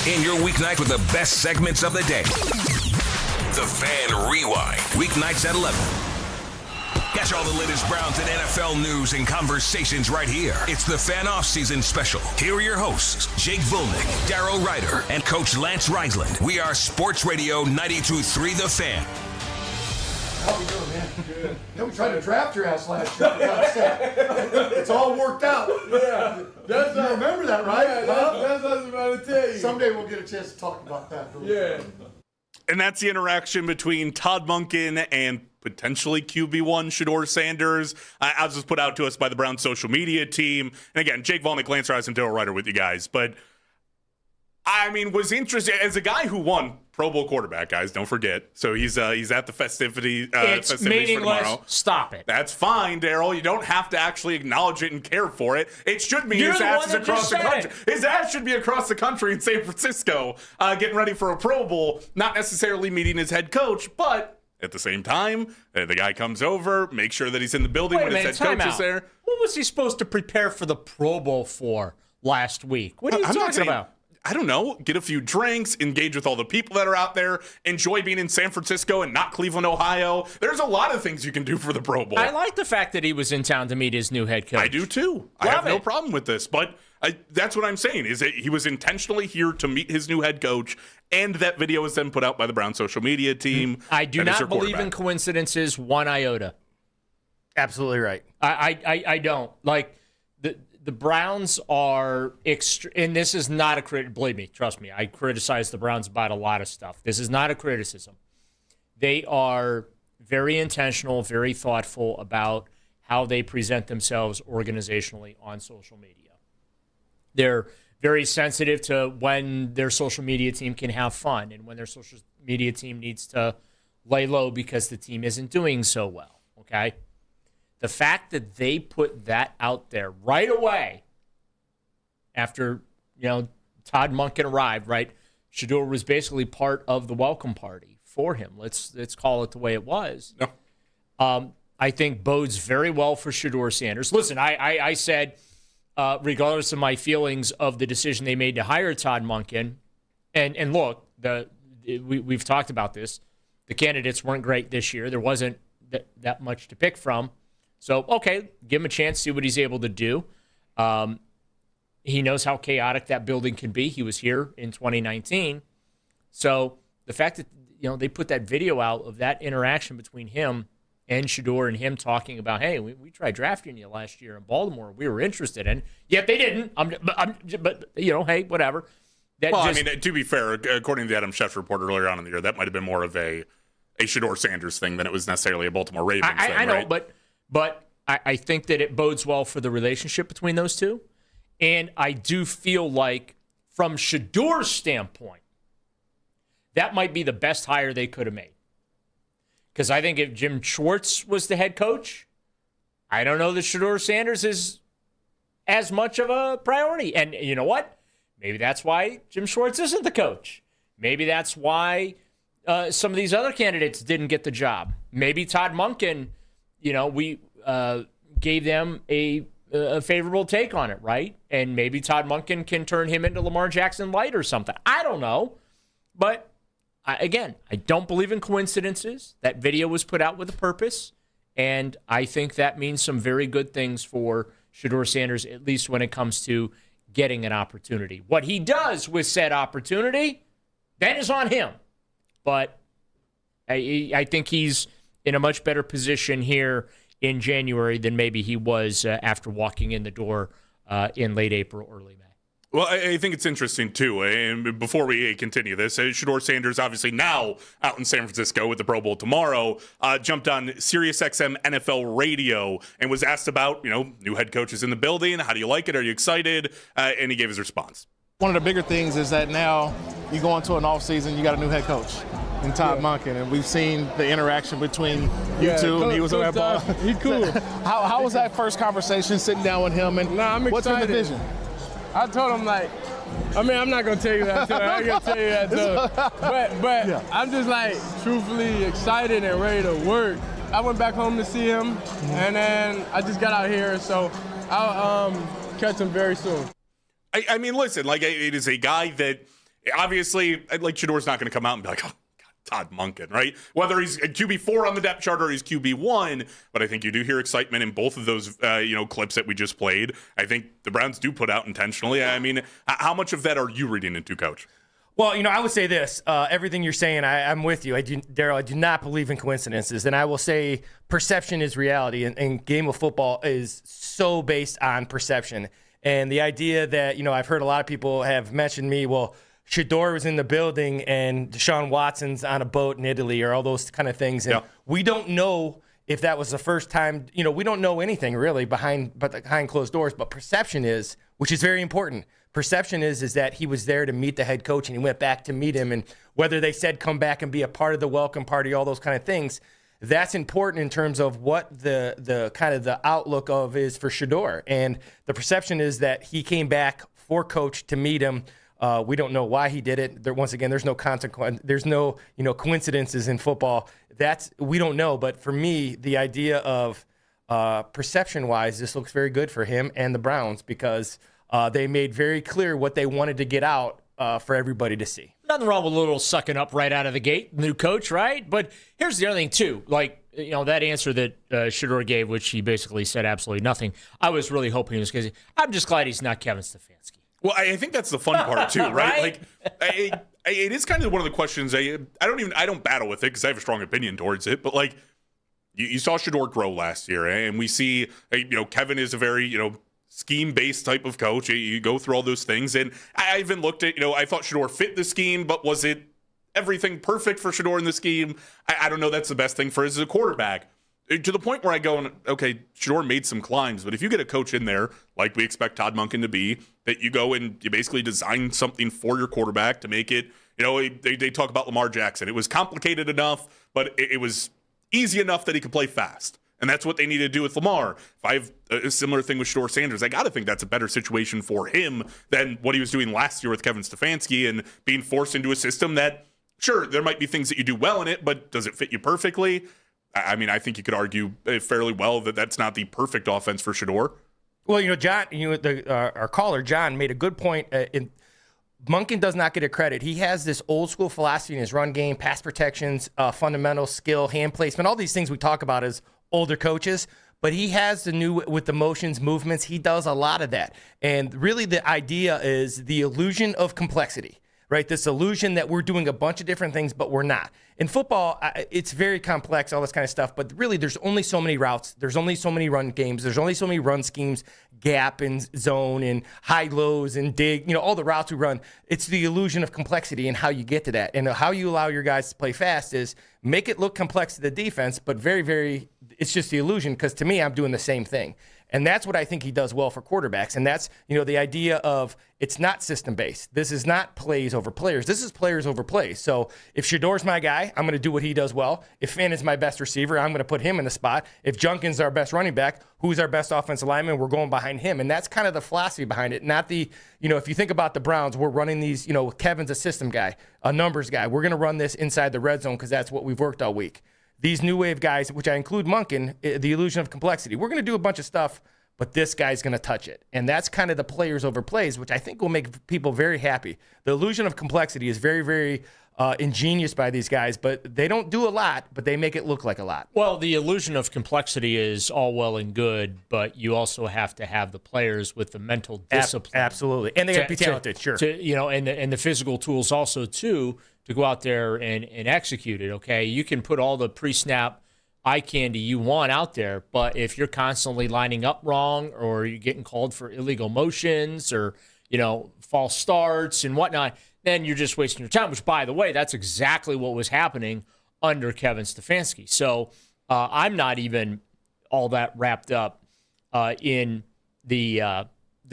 In your weeknight with the best segments of the day. The Fan Rewind. Weeknights at 11. Catch all the latest Browns and NFL news and conversations right here. It's the Fan Offseason Special. Here are your hosts, Jake Volnick, Darrow Ryder, and Coach Lance Reisland. We are Sports Radio 92.3 The Fan. How we doing, man? Good. Yeah, we tried to draft your ass last year. For God's sake. It's all worked out. Yeah. You remember that, right? Yeah, that's what I was about to tell you. Someday we'll get a chance to talk about that. Yeah. And that's the interaction between Todd Monken and potentially QB1 Shedeur Sanders. As was put out to us by the Browns social media team. And again, Jake Volnick, Lance Rice, and Darrow Ryder with you guys. But I mean, was interested as a guy who won Pro Bowl quarterback, guys. Don't forget. So he's at the festivities it's for meaningless. tomorrow. Stop it. That's fine, Darryl. You don't have to actually acknowledge it and care for it. It should mean his ass is across the country. His ass should be across the country in San Francisco, getting ready for a Pro Bowl. Not necessarily meeting his head coach, but at the same time, the guy comes over, make sure that he's in the building when his head coach is there. What was he supposed to prepare for the Pro Bowl for last week? What are you talking about? I don't know, get a few drinks, engage with all the people that are out there, enjoy being in San Francisco and not Cleveland, Ohio. There's a lot of things you can do for the Pro Bowl. I like the fact that he was in town to meet his new head coach. I do too. I have no problem with this, but that's what I'm saying, is that he was intentionally here to meet his new head coach, and that video was then put out by the Browns social media team. I do not believe in coincidences one iota. Absolutely right. I don't. Like, the Browns are and this is not a critic. Believe me, trust me. I criticize the Browns about a lot of stuff. This is not a criticism. They are very intentional, very thoughtful about how they present themselves organizationally on social media. They're very sensitive to when their social media team can have fun and when their social media team needs to lay low because the team isn't doing so well, okay? The fact that they put that out there right away after, Todd Monken arrived, right? Shedeur was basically part of the welcome party for him. Let's call it the way it was. No. I think bodes very well for Shedeur Sanders. Listen, I said, regardless of my feelings of the decision they made to hire Todd Monken, and look, we've talked about this. The candidates weren't great this year. There wasn't that much to pick from. So, okay, give him a chance, see what he's able to do. He knows how chaotic that building can be. He was here in 2019. So the fact that, they put that video out of that interaction between him and Shedeur and him talking about, hey, we tried drafting you last year in Baltimore. We were interested in. Yet they didn't. But hey, whatever. To be fair, according to the Adam Schefter report earlier on in the year, that might have been more of a Shedeur Sanders thing than it was necessarily a Baltimore Ravens thing, I know, right? But I think that it bodes well for the relationship between those two. And I do feel like, from Shedeur's standpoint, that might be the best hire they could have made. Because I think if Jim Schwartz was the head coach, I don't know that Shedeur Sanders is as much of a priority. And you know what? Maybe that's why Jim Schwartz isn't the coach. Maybe that's why some of these other candidates didn't get the job. Maybe Todd Monken, we gave them a favorable take on it, right? And maybe Todd Monken can turn him into Lamar Jackson light or something. I don't know. But, again, I don't believe in coincidences. That video was put out with a purpose, and I think that means some very good things for Shedeur Sanders, at least when it comes to getting an opportunity. What he does with said opportunity, that is on him. But I think he's in a much better position here in January than maybe he was after walking in the door in late April, early May. Well, I think it's interesting, too. And before we continue this, Shedeur Sanders, obviously now out in San Francisco with the Pro Bowl tomorrow, jumped on SiriusXM NFL radio and was asked about, new head coaches in the building. How do you like it? Are you excited? And he gave his response. One of the bigger things is that now you go into an offseason, you got a new head coach in Todd Monken, and we've seen the interaction between you two, and he was on that ball. He's cool. How was that first conversation, sitting down with him, and I'm excited. What's in the vision? I told him, I'm not going to tell you that. I ain't going to tell you that, but I'm just, truthfully excited and ready to work I went back home to see him, and then I just got out here, so I'll catch him very soon. I mean, listen, like, it is a guy that obviously, like, Shador's not going to come out and be like, oh, Todd Monken, right? Whether he's QB4 on the depth chart or he's QB1, but I think you do hear excitement in both of those, clips that we just played. I think the Browns do put out intentionally. I mean, how much of that are you reading into, Coach? Well, I would say this. Everything you're saying, I'm with you. Daryl, I do not believe in coincidences. And I will say perception is reality. And game of football is so based on perception. And the idea that, I've heard a lot of people have mentioned me, well, Shador was in the building and Deshaun Watson's on a boat in Italy or all those kind of things. And we don't know if that was the first time. We don't know anything really behind closed doors. But perception is, which is very important. Perception is that he was there to meet the head coach and he went back to meet him. And whether they said come back and be a part of the welcome party, all those kind of things, that's important in terms of what the kind of the outlook of is for Shador. And the perception is that he came back for coach to meet him. We don't know why he did it. Once again, there's no consequence. There's no coincidences in football. We don't know. But for me, the idea of perception-wise, this looks very good for him and the Browns because they made very clear what they wanted to get out for everybody to see. Nothing wrong with a little sucking up right out of the gate, new coach, right? But here's the other thing, too. Like, that answer that Shador gave, which he basically said absolutely nothing, I was really hoping he was because I'm just glad he's not Kevin Stefanski. Well, I think that's the fun part, too, right? Like, it is kind of one of the questions. I don't battle with it because I have a strong opinion towards it. But, like, you saw Shador grow last year, and we see, Kevin is a very, scheme-based type of coach. You go through all those things. And I even looked at, I thought Shador fit the scheme, but was it everything perfect for Shador in the scheme? I don't know that's the best thing for as a quarterback. To the point where I go, okay, Shador made some climbs, but if you get a coach in there, like we expect Todd Monken to be, that you go and you basically design something for your quarterback to make it, they talk about Lamar Jackson. It was complicated enough, but it was easy enough that he could play fast. And that's what they need to do with Lamar. If I have a similar thing with Shador Sanders, I got to think that's a better situation for him than what he was doing last year with Kevin Stefanski and being forced into a system that, sure, there might be things that you do well in it, but does it fit you perfectly? I mean, I think you could argue fairly well that that's not the perfect offense for Shador. Well, John, our caller, John, made a good point. Monken does not get a credit. He has this old school philosophy in his run game, pass protections, fundamental skill, hand placement, all these things we talk about as older coaches. But he has the new with the motions, movements. He does a lot of that. And really the idea is the illusion of complexity, right? This illusion that we're doing a bunch of different things, but we're not. In football, it's very complex, all this kind of stuff, but really there's only so many routes. There's only so many run games. There's only so many run schemes, gap and zone and high lows and dig, all the routes we run. It's the illusion of complexity and how you get to that. And how you allow your guys to play fast is make it look complex to the defense, but very, very, it's just the illusion because to me, I'm doing the same thing. And that's what I think he does well for quarterbacks. And that's, the idea of it's not system-based. This is not plays over players. This is players over plays. So if Shador's my guy, I'm going to do what he does well. If Fan is my best receiver, I'm going to put him in the spot. If Junkin's our best running back, who's our best offensive lineman, we're going behind him. And that's kind of the philosophy behind it. Not the, if you think about the Browns, we're running these, Kevin's a system guy, a numbers guy. We're going to run this inside the red zone because that's what we've worked all week. These new wave guys, which I include Monken, the illusion of complexity. We're going to do a bunch of stuff, but this guy's going to touch it. And that's kind of the players over plays, which I think will make people very happy. The illusion of complexity is very, very ingenious by these guys, but they don't do a lot, but they make it look like a lot. Well, the illusion of complexity is all well and good, but you also have to have the players with the mental discipline. Absolutely. And they have to be talented, sure. And the physical tools also, too, to go out there and execute it, okay? You can put all the pre-snap eye candy you want out there, but if you're constantly lining up wrong or you're getting called for illegal motions or, false starts and whatnot, then you're just wasting your time, which, by the way, that's exactly what was happening under Kevin Stefanski. So I'm not even all that wrapped up in the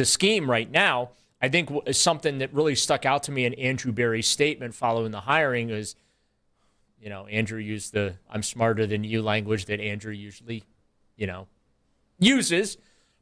scheme right now. I think something that really stuck out to me in Andrew Berry's statement following the hiring is, Andrew used the "I'm smarter than you" language that Andrew usually, uses.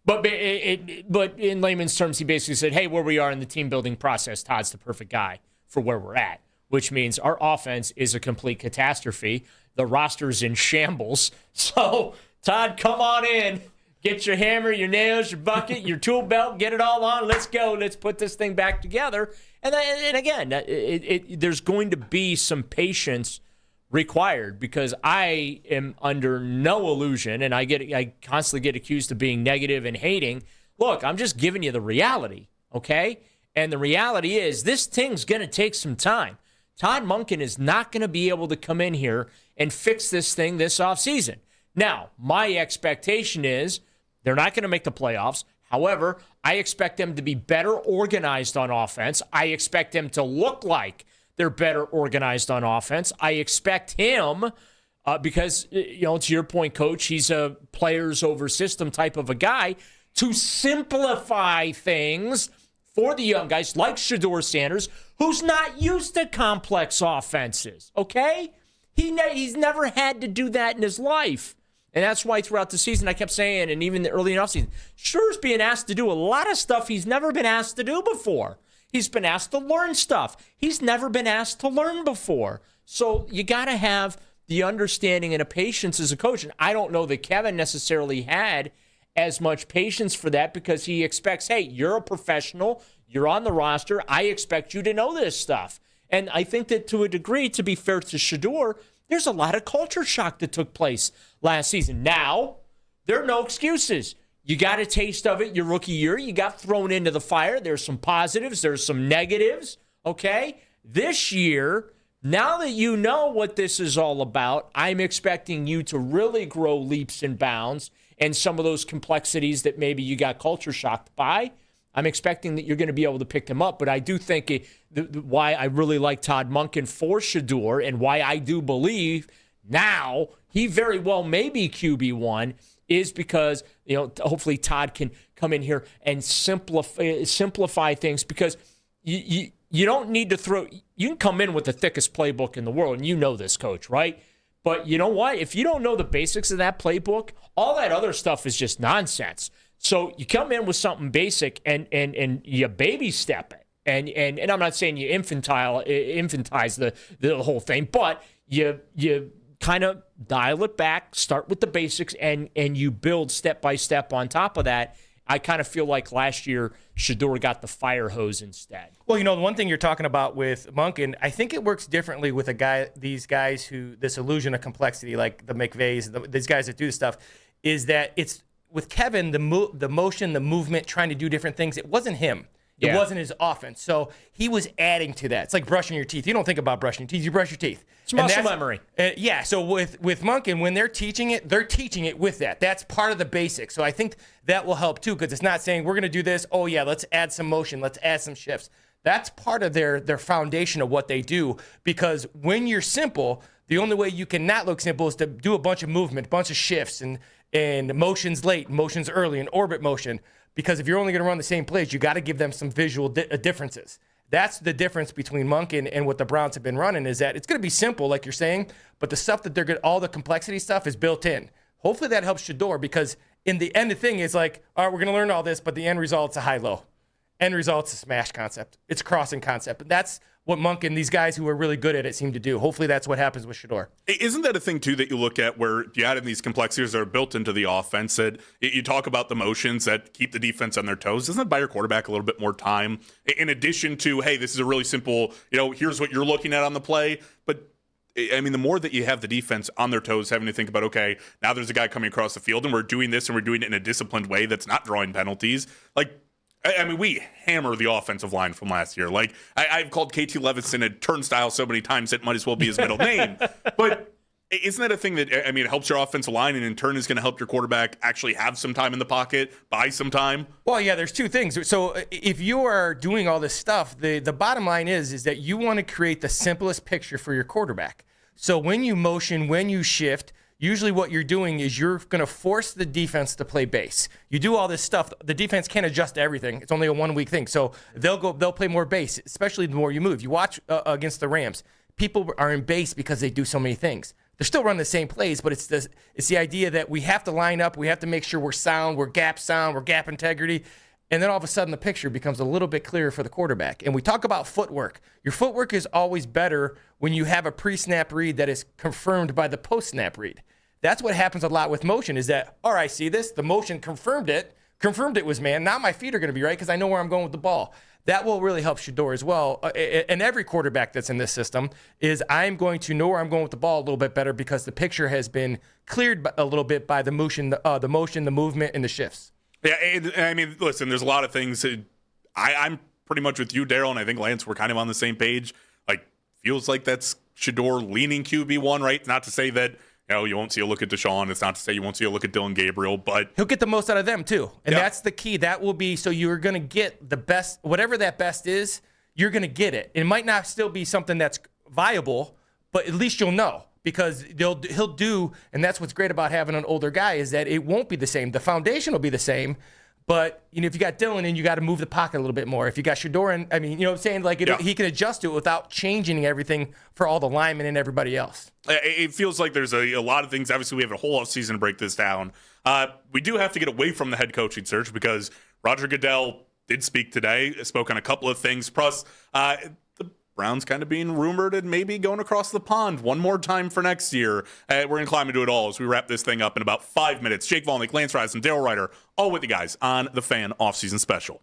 But in layman's terms, he basically said, hey, where we are in the team building process, Todd's the perfect guy for where we're at, which means our offense is a complete catastrophe. The roster's in shambles. So, Todd, come on in. Get your hammer, your nails, your bucket, your tool belt, get it all on. Let's go. Let's put this thing back together. And again, there's going to be some patience required because I am under no illusion, and I constantly get accused of being negative and hating. Look, I'm just giving you the reality, okay? And the reality is this thing's going to take some time. Todd Monken is not going to be able to come in here and fix this thing this offseason. Now, my expectation is they're not going to make the playoffs. However, I expect them to be better organized on offense. I expect them to look like they're better organized on offense. I expect him, because, to your point, Coach, he's a players over system type of a guy, to simplify things for the young guys like Shedeur Sanders, who's not used to complex offenses, okay? He's never had to do that in his life. And that's why throughout the season I kept saying, and even early in the offseason, Shedeur's being asked to do a lot of stuff he's never been asked to do before. He's been asked to learn stuff he's never been asked to learn before. So you got to have the understanding and a patience as a coach. And I don't know that Kevin necessarily had as much patience for that because he expects, hey, you're a professional, you're on the roster, I expect you to know this stuff. And I think that to a degree, to be fair to Shedeur, there's a lot of culture shock that took place last season. Now, there are no excuses. You got a taste of it your rookie year. You got thrown into the fire. There's some positives. There's some negatives, okay? This year, now that you know what this is all about, I'm expecting you to really grow leaps and bounds and some of those complexities that maybe you got culture shocked by. I'm expecting that you're going to be able to pick them up. But I do think why I really like Todd Monken for Shedeur and why I do believe now he very well may be QB1 is because, hopefully Todd can come in here and simplify things because you don't need to you can come in with the thickest playbook in the world, and you know this, Coach, right? But you know what? If you don't know the basics of that playbook, all that other stuff is just nonsense. So you come in with something basic and you baby step it. And I'm not saying you infantize the whole thing, but you kind of dial it back, start with the basics, and you build step by step on top of that. I kind of feel like last year Shedeur got the fire hose instead. Well, the one thing you're talking about with Monken, I think it works differently with these guys who this illusion of complexity, like the McVays, these guys that do this stuff, is that it's with Kevin, the motion, the movement, trying to do different things. It wasn't him. It wasn't his offense. So he was adding to that. It's like brushing your teeth. You don't think about brushing your teeth. You brush your teeth. It's muscle memory. Yeah. So with Monken, when they're teaching it with that. That's part of the basics. So I think that will help too, because it's not saying we're going to do this. Oh yeah, let's add some motion. Let's add some shifts. That's part of their foundation of what they do. Because when you're simple, the only way you can not look simple is to do a bunch of movement, a bunch of shifts, and motions late, motions early, and orbit motion. Because if you're only going to run the same plays, you got to give them some visual differences. That's the difference between Monken and what the Browns have been running, is that it's going to be simple, like you're saying, but the stuff that they're good, all the complexity stuff is built in. Hopefully that helps Shedeur, because in the end, the thing is like, all right, we're going to learn all this, but the end result's a high-low. End result's a smash concept. It's a crossing concept. And that's what Monken, these guys who are really good at it, seem to do. Hopefully that's what happens with Shedeur. Isn't that a thing, too, that you look at where you add in these complexities that are built into the offense? That you talk about the motions that keep the defense on their toes. Doesn't that buy your quarterback a little bit more time? In addition to, hey, this is a really simple, here's what you're looking at on the play. But, I mean, the more that you have the defense on their toes, having to think about, okay, now there's a guy coming across the field, and we're doing this, and we're doing it in a disciplined way that's not drawing penalties. I mean, we hammer the offensive line from last year. I've called KT Levison a turnstile so many times it might as well be his middle name. But isn't that a thing that, it helps your offensive line and in turn is going to help your quarterback actually have some time in the pocket, buy some time? Well, yeah, there's two things. So if you are doing all this stuff, the bottom line is that you want to create the simplest picture for your quarterback. So when you motion, when you shift, usually what you're doing is you're going to force the defense to play base. You do all this stuff. The defense can't adjust to everything. It's only a 1 week thing. So they'll play more base, especially the more you move. You watch against the Rams. People are in base because they do so many things. They're still running the same plays, but it's the idea that we have to line up. We have to make sure we're sound, we're gap integrity. And then all of a sudden the picture becomes a little bit clearer for the quarterback. And we talk about footwork. Your footwork is always better when you have a pre-snap read that is confirmed by the post-snap read. That's what happens a lot with motion is that, all right, I see this. The motion confirmed it was man. Now my feet are going to be right because I know where I'm going with the ball. That will really help Shedeur as well. And every quarterback that's in this system is I'm going to know where I'm going with the ball a little bit better because the picture has been cleared a little bit by the motion, the movement, and the shifts. Yeah, I mean, listen, there's a lot of things. I'm pretty much with you, Daryl, and I think Lance, we're kind of on the same page. Like, feels like that's Shedeur leaning QB1, right? Not to say that you won't see a look at Deshaun. It's not to say you won't see a look at Dylan Gabriel, but he'll get the most out of them too. And that's the key. That will be, so you're going to get the best, whatever that best is, you're going to get it. It might not still be something that's viable, but at least you'll know because he'll do, and that's what's great about having an older guy is that it won't be the same. The foundation will be the same, but if you got Dylan in, you got to move the pocket a little bit more. If you got Shedeur in, I mean, you know what I'm saying? Like he can adjust to it without changing everything for all the linemen and everybody else. It feels like there's a lot of things. Obviously, we have a whole offseason to break this down. We do have to get away from the head coaching search because Roger Goodell did speak today, spoke on a couple of things. Plus, the Browns kind of being rumored and maybe going across the pond one more time for next year. We're going to climb into it all as we wrap this thing up in about 5 minutes. Jake Volnick, Lance Rise, and Daryl Ryder, all with you guys on the Fan Offseason Special.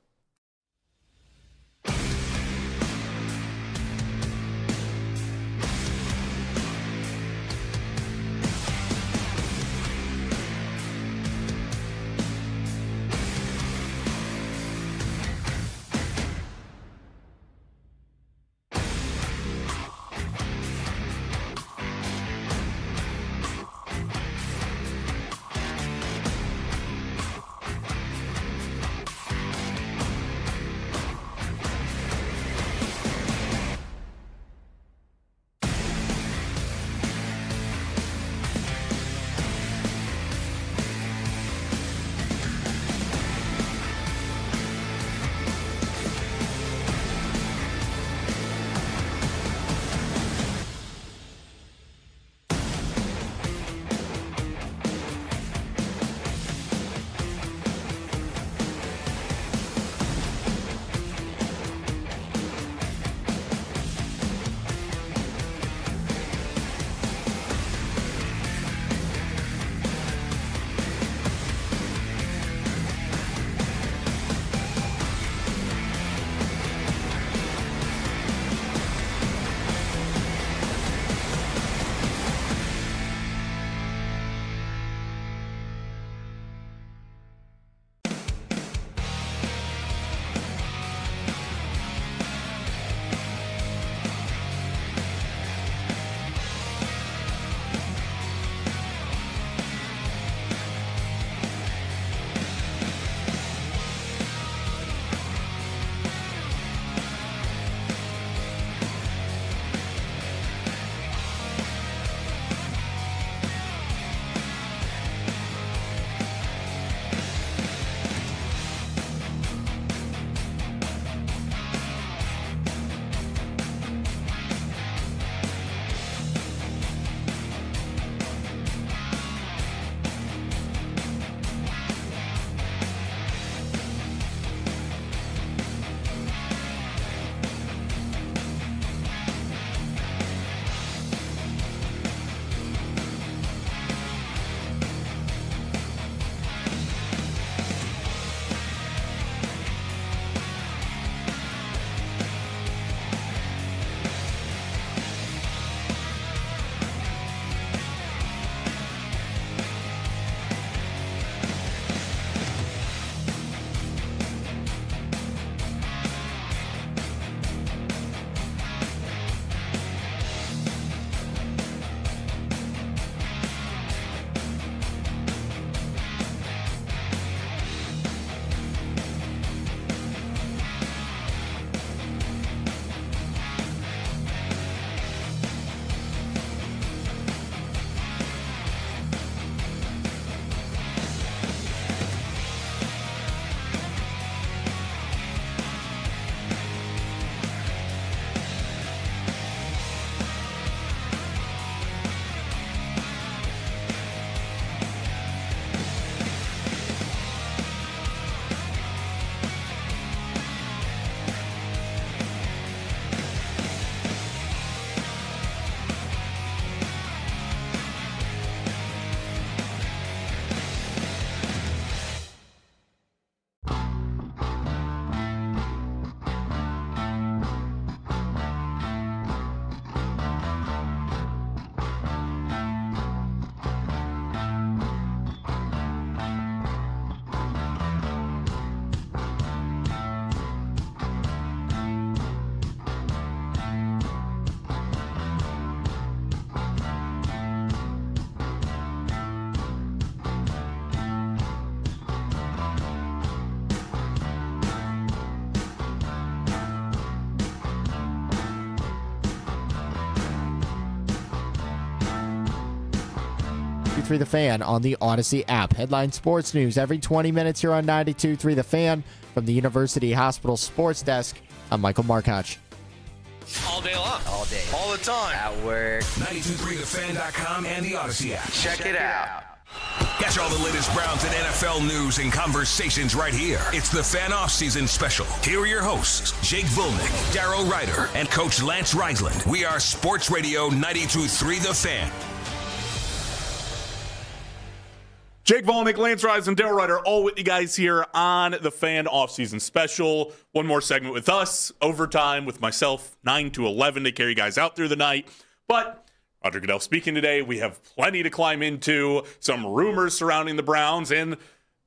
92.3 The Fan on the Odyssey app. Headline sports news every 20 minutes here on 92.3 The Fan from the University Hospital Sports Desk. I'm Michael Markoch. All day long. All day. All the time. At work. 923thefan.com and the Odyssey app. Check it out. Catch all the latest Browns and NFL news and conversations right here. It's the Fan Offseason Special. Here are your hosts, Jake Volnick, Darrow Ryder, and Coach Lance Reisland. We are Sports Radio 92.3 The Fan. Jake Volnick, Lance Rise, and Darrow Ryder, all with you guys here on the Fan Offseason Special. One more segment with us, overtime with myself, 9 to 11 to carry you guys out through the night. But Roger Goodell speaking today. We have plenty to climb into, some rumors surrounding the Browns, and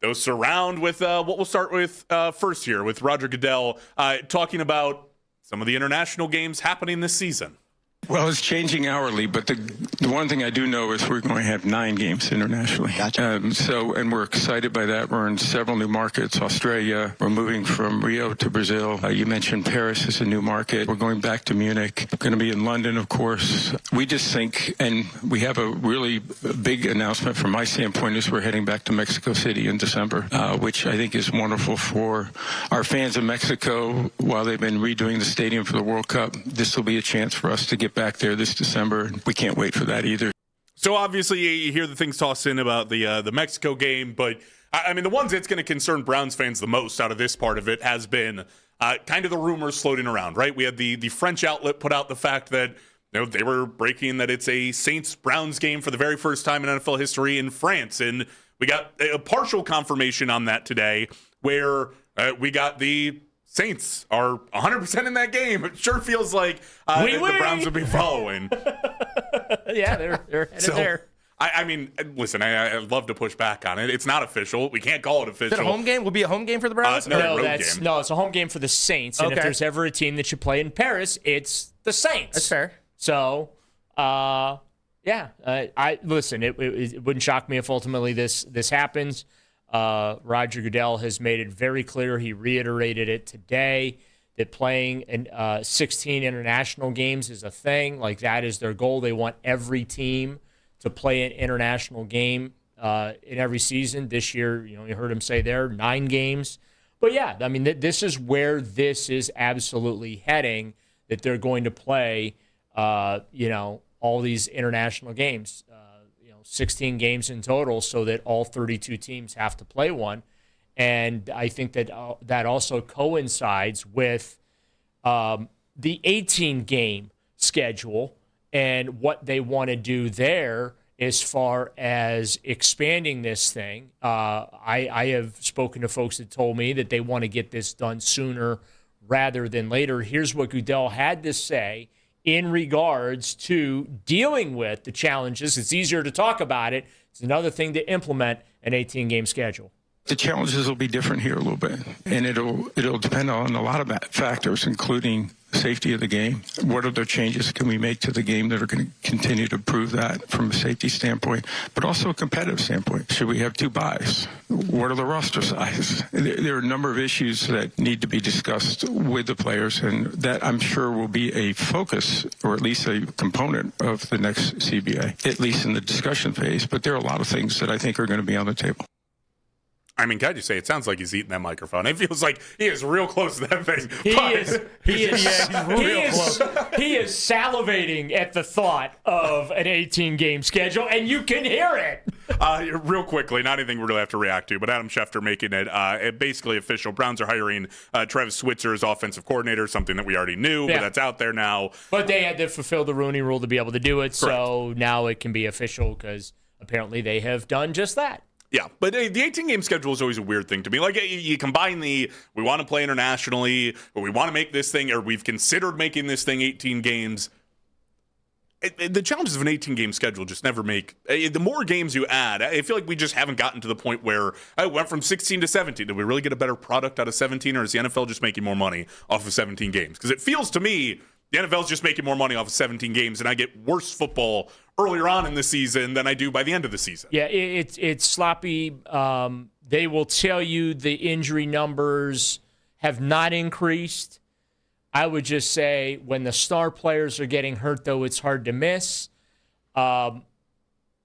those surround with what we'll start with first here with Roger Goodell talking about some of the international games happening this season. Well, it's changing hourly, but the one thing I do know is we're going to have 9 games internationally. Gotcha. And we're excited by that. We're in several new markets. Australia, we're moving from Rio to Brazil. You mentioned Paris is a new market. We're going back to Munich. We're going to be in London, of course. We just think, and we have a really big announcement from my standpoint, is we're heading back to Mexico City in December, which I think is wonderful for our fans in Mexico. While they've been redoing the stadium for the World Cup, this will be a chance for us to get back there this December. We can't wait for that either. So obviously you hear the things tossed in about the Mexico game, but I mean the ones that's going to concern Browns fans the most out of this part of it has been kind of the rumors floating around, right? We had the French outlet put out the fact that they were breaking that it's a Saints-Browns game for the very first time in NFL history in France, and we got a partial confirmation on that today where we got the Saints are 100% in that game. It sure feels like the Browns would be following. Yeah, they're headed there. I mean, listen, I'd love to push back on it. It's not official. We can't call it official. Is it a home game? Will it be a home game for the Browns? No, it's a home game for the Saints. And if there's ever a team that should play in Paris, it's the Saints. That's fair. So, I listen. It wouldn't shock me if ultimately this happens. Roger Goodell has made it very clear. He reiterated it today that playing in 16 international games is a thing. Like, that is their goal. They want every team to play an international game in every season. This year, you heard him say there, 9 games. But yeah, I mean, this is where this is absolutely heading, that they're going to play, all these international games. 16 games in total, so that all 32 teams have to play one. And I think that that also coincides with the 18-game schedule and what they want to do there as far as expanding this thing. I have spoken to folks that told me that they want to get this done sooner rather than later. Here's what Goodell had to say in regards to dealing with the challenges. It's easier to talk about it. It's another thing to implement an 18-game schedule. The challenges will be different here a little bit, and it'll depend on a lot of factors, including safety of the game. What other changes can we make to the game that are going to continue to improve that from a safety standpoint, but also a competitive standpoint? Should we have 2 buys? What are the roster sizes? There are a number of issues that need to be discussed with the players, and that I'm sure will be a focus, or at least a component of the next CBA, at least in the discussion phase. But there are a lot of things that I think are going to be on the table. I mean, can I just say, it sounds like he's eating that microphone. It feels like he is real close to that thing. He is salivating at the thought of an 18-game schedule, and you can hear it. Real quickly, not anything we really have to react to, but Adam Schefter making it basically official. Browns are hiring Travis Switzer as offensive coordinator, something that we already knew, but that's out there now. But they had to fulfill the Rooney Rule to be able to do it, so now it can be official because apparently they have done just that. Yeah, but the 18-game schedule is always a weird thing to me. Like, you combine we want to play internationally, or we want to make this thing, or we've considered making this thing 18 games. The challenges of an 18-game schedule just never make – the more games you add, I feel like we just haven't gotten to the point where I went from 16 to 17. Did we really get a better product out of 17, or is the NFL just making more money off of 17 games? Because it feels to me the NFL is just making more money off of 17 games, and I get worse football earlier on in the season than I do by the end of the season. Yeah, it's sloppy. They will tell you the injury numbers have not increased. I would just say when the star players are getting hurt, though, it's hard to miss.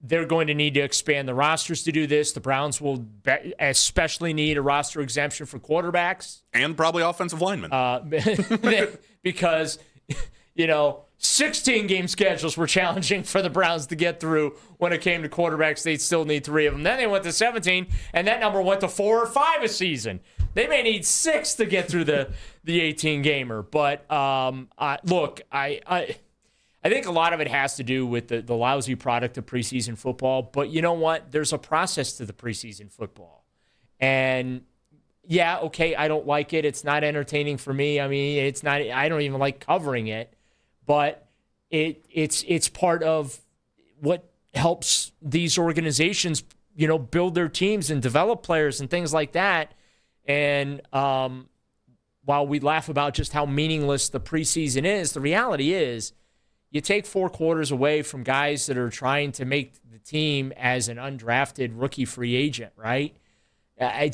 they're going to need to expand the rosters to do this. The Browns will especially need a roster exemption for quarterbacks. And probably offensive linemen. Because, 16-game schedules were challenging for the Browns to get through when it came to quarterbacks. They'd still need 3 of them. Then they went to 17, and that number went to 4 or 5 a season. They may need 6 to get through the 18-gamer. But, look, I think a lot of it has to do with the lousy product of preseason football. But you know what? There's a process to the preseason football. And, yeah, okay, I don't like it. It's not entertaining for me. I mean, I don't even like covering it. But it's part of what helps these organizations, build their teams and develop players and things like that. And while we laugh about just how meaningless the preseason is, the reality is you take 4 quarters away from guys that are trying to make the team as an undrafted rookie free agent, right? I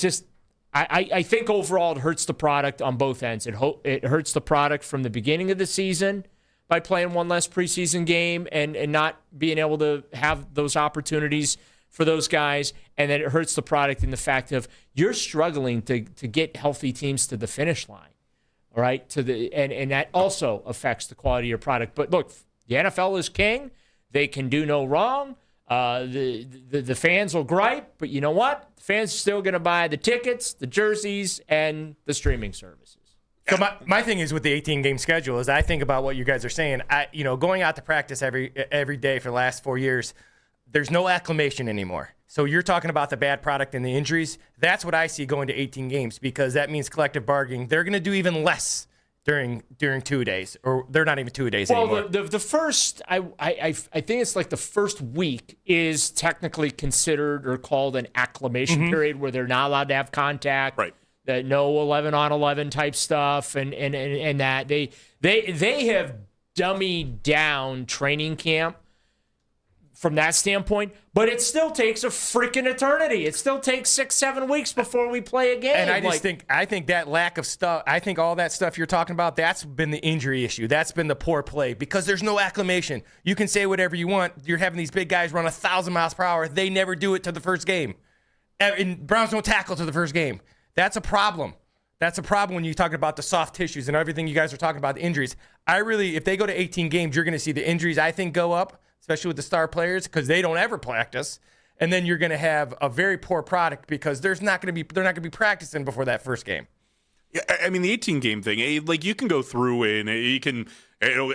think overall it hurts the product on both ends. It hurts the product from the beginning of the season by playing one less preseason game and not being able to have those opportunities for those guys. And then it hurts the product in the fact of you're struggling to get healthy teams to the finish line. All right. And that also affects the quality of your product. But look, the NFL is king. They can do no wrong. The fans will gripe, but you know what? The fans are still going to buy the tickets, the jerseys, and the streaming services. So my thing is with the 18-game schedule is I think about what you guys are saying. Going out to practice every day for the last 4 years, there's no acclimation anymore. So you're talking about the bad product and the injuries. That's what I see going to 18 games because that means collective bargaining. They're going to do even less during 2 days, or they're not even 2 days anymore. Well, the first, I think it's like the first week is technically considered or called an acclimation period where they're not allowed to have contact. Right. That no 11-on-11 type stuff, and that they have dummied down training camp from that standpoint, but it still takes a freaking eternity. It still takes 6-7 weeks before we play a game. And I think that lack of stuff, I think all that stuff you're talking about, that's been the injury issue. That's been the poor play because there's no acclimation. You can say whatever you want. You're having these big guys run 1,000 miles per hour. They never do it to the first game. And Browns don't tackle to the first game. That's a problem. That's a problem when you talk about the soft tissues and everything you guys are talking about, the injuries. If they go to 18 games, you're going to see the injuries, I think, go up, especially with the star players, because they don't ever practice. And then you're going to have a very poor product because they're not going to be practicing before that first game. Yeah, I mean, the 18-game thing, like you can go through and you can,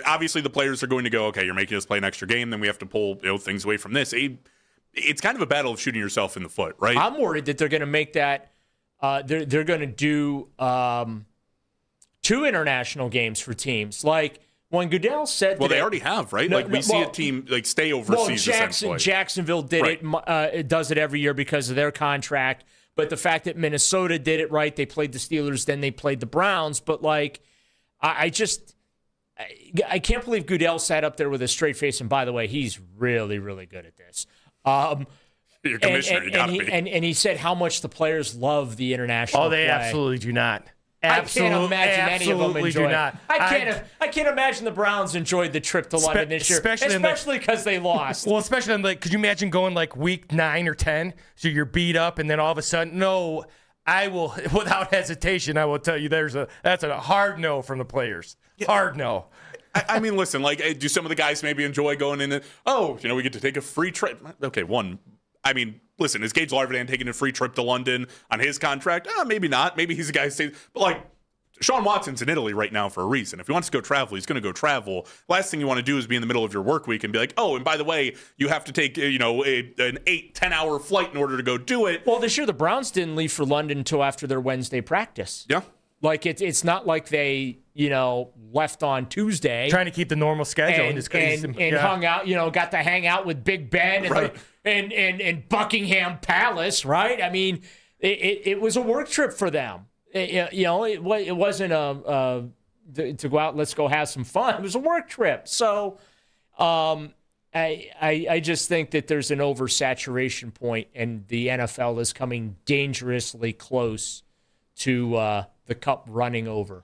obviously the players are going to go, okay, you're making us play an extra game, then we have to pull things away from this. It's kind of a battle of shooting yourself in the foot, right? I'm worried that they're going to make that. They're going to do 2 international games for teams. Like when Goodell said, well, they already have, right? We see a team like stay overseas. Well, Jacksonville did it does it every year because of their contract. But the fact that Minnesota did it right, they played the Steelers, then they played the Browns. But I can't believe Goodell sat up there with a straight face. And by the way, he's really, really good at this. You're commissioner, you got to be. And he said how much the players love the international play. Absolutely do not. I can't imagine any of them enjoy it. I can't imagine the Browns enjoyed the trip to London this year, especially because they lost. Well, especially could you imagine going week 9 or 10, so you're beat up, and then all of a sudden, no, I will, without hesitation, I will tell you that's a hard no from the players. Yeah. Hard no. I mean, listen, do some of the guys maybe enjoy going in and, we get to take a free trip? Okay, listen, is Gage Larvadan taking a free trip to London on his contract? Maybe not. Maybe he's a guy who stays. But, Sean Watson's in Italy right now for a reason. If he wants to go travel, he's going to go travel. Last thing you want to do is be in the middle of your work week and be like, and by the way, you have to take, an 8-10-hour flight in order to go do it. Well, this year the Browns didn't leave for London until after their Wednesday practice. Yeah. It's not like they, left on Tuesday. Trying to keep the normal schedule. And hung out, got to hang out with Big Ben and Buckingham Palace, right? I mean, it was a work trip for them. It wasn't to go out, let's go have some fun. It was a work trip. So I just think that there's an oversaturation point, and the NFL is coming dangerously close to the cup running over.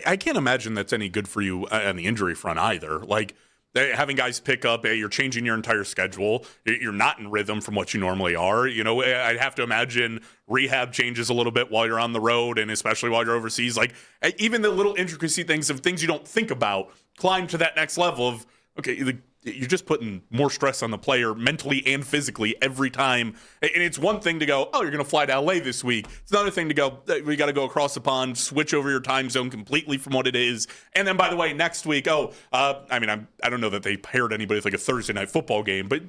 I can't imagine that's any good for you on the injury front either. having guys pick up, you're changing your entire schedule. You're not in rhythm from what you normally are. I'd have to imagine rehab changes a little bit while you're on the road, and especially while you're overseas. Like, even the little intricacy things of things you don't think about climb to that next level of, okay, you're just putting more stress on the player mentally and physically every time. And it's one thing to go, oh, you're going to fly to LA this week. It's another thing to go, we got to go across the pond, switch over your time zone completely from what it is. And then, by the way, next week, I don't know that they paired anybody with like a Thursday night football game, but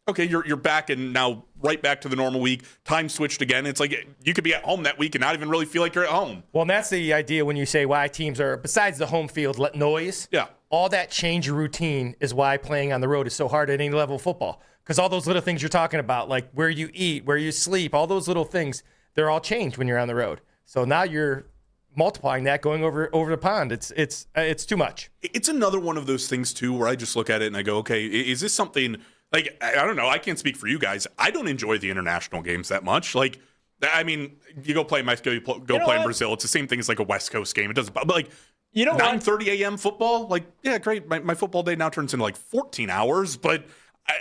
okay, you're back and now right back to the normal week. Time switched again. It's like you could be at home that week and not even really feel like you're at home. Well, and that's the idea when you say why teams are, besides the home field noise, all that change of routine is why playing on the road is so hard at any level of football. Because all those little things you're talking about, like where you eat, where you sleep, all those little things, they're all changed when you're on the road. So now you're multiplying that going over the pond. It's too much. It's another one of those things, too, where I just look at it and I go, okay, is this something – like, I don't know. I can't speak for you guys. I don't enjoy the international games that much. Like, I mean, you go play in Mexico, you go play in Brazil. It's the same thing as like a West Coast game. It doesn't, but like, 9:30 a.m. football. Like, yeah, great. My football day now turns into like 14 hours, but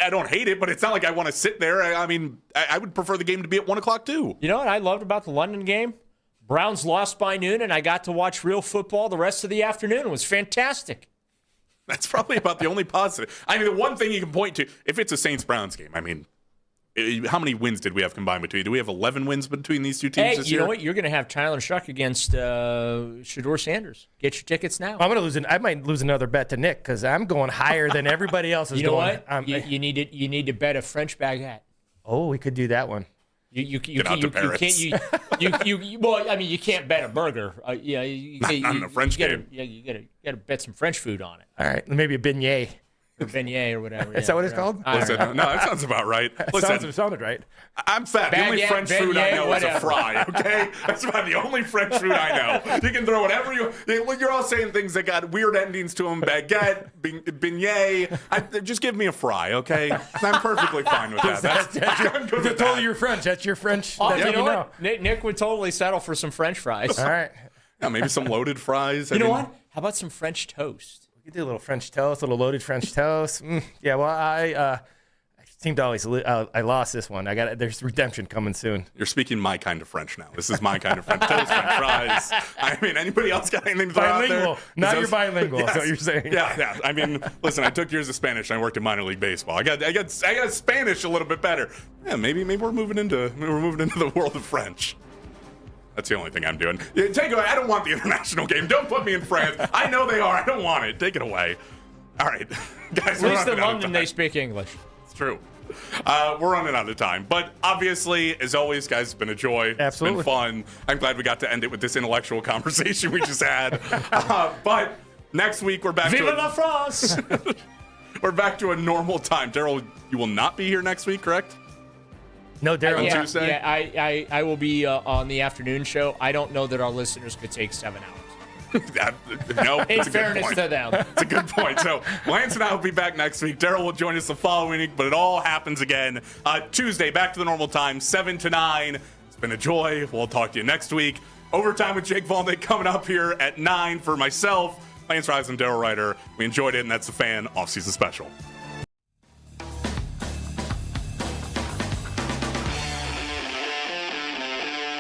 I don't hate it. But it's not like I want to sit there. I mean, I would prefer the game to be at 1 o'clock too. You know what I loved about the London game? Browns lost by noon, and I got to watch real football the rest of the afternoon. It was fantastic. That's probably about the only positive. I mean, the one thing you can point to, if it's a Saints-Browns game, I mean, how many wins did we have combined between? Do we have 11 wins between these two teams this year? You know what? You're going to have Tyler Shuck against Shedeur Sanders. Get your tickets now. I'm going to I might lose another bet to Nick because I'm going higher than everybody else is going. You know what? You need to bet a French baguette. Oh, we could do that one. You can't. Well, I mean, you can't bet a burger. Not in a French game. You got to bet some French food on it. All right, maybe a beignet. Or beignet or whatever. Is that what it's called? Listen, no, that sounds about right. Listen, sounded right. I'm fat. The only French food I know is a fry, okay? That's about the only French food I know. You can throw whatever you're all saying things that got weird endings to them. Baguette, beignet. Just give me a fry, okay? I'm perfectly fine with that. That's totally your French. That's your French. You know what? Nick would totally settle for some French fries. All right. Yeah, maybe some loaded fries. You know what? How about some French toast? We could do a little French toast, a little loaded French toast. Yeah, well, I seem to always I lost this one. There's redemption coming soon. You're speaking my kind of French now. This is my kind of French toast, French fries. I mean, anybody else got anything to throw out there? Now you're bilingual. Yes. Is what you're saying. Yeah. I mean, listen, I took years of Spanish and I worked in minor league baseball. I got Spanish a little bit better. Yeah, maybe we're moving into the world of French. That's the only thing I'm doing. Take it away. I don't want the international game. Don't put me in France. I know they are. I don't want it. Take it away. All right. Guys, at least in London they speak English. It's true. We're running out of time. But obviously, as always, guys, it's been a joy. Absolutely. It's been fun. I'm glad we got to end it with this intellectual conversation we just had. But next week, we're back Vive la France! We're back to a normal time. Daryl, you will not be here next week, correct? No, Daryl. On Tuesday? Yeah, I will be on the afternoon show. I don't know that our listeners could take 7 hours. In fairness to them. It's a good point. So Lance and I will be back next week. Daryl will join us the following week, but it all happens again Tuesday, back to the normal time, 7 to 9. It's been a joy. We'll talk to you next week. Overtime with Jake Volnick coming up here at 9 for myself, Lance Rise, and Daryl Ryder. We enjoyed it, and that's the Fan Offseason Special.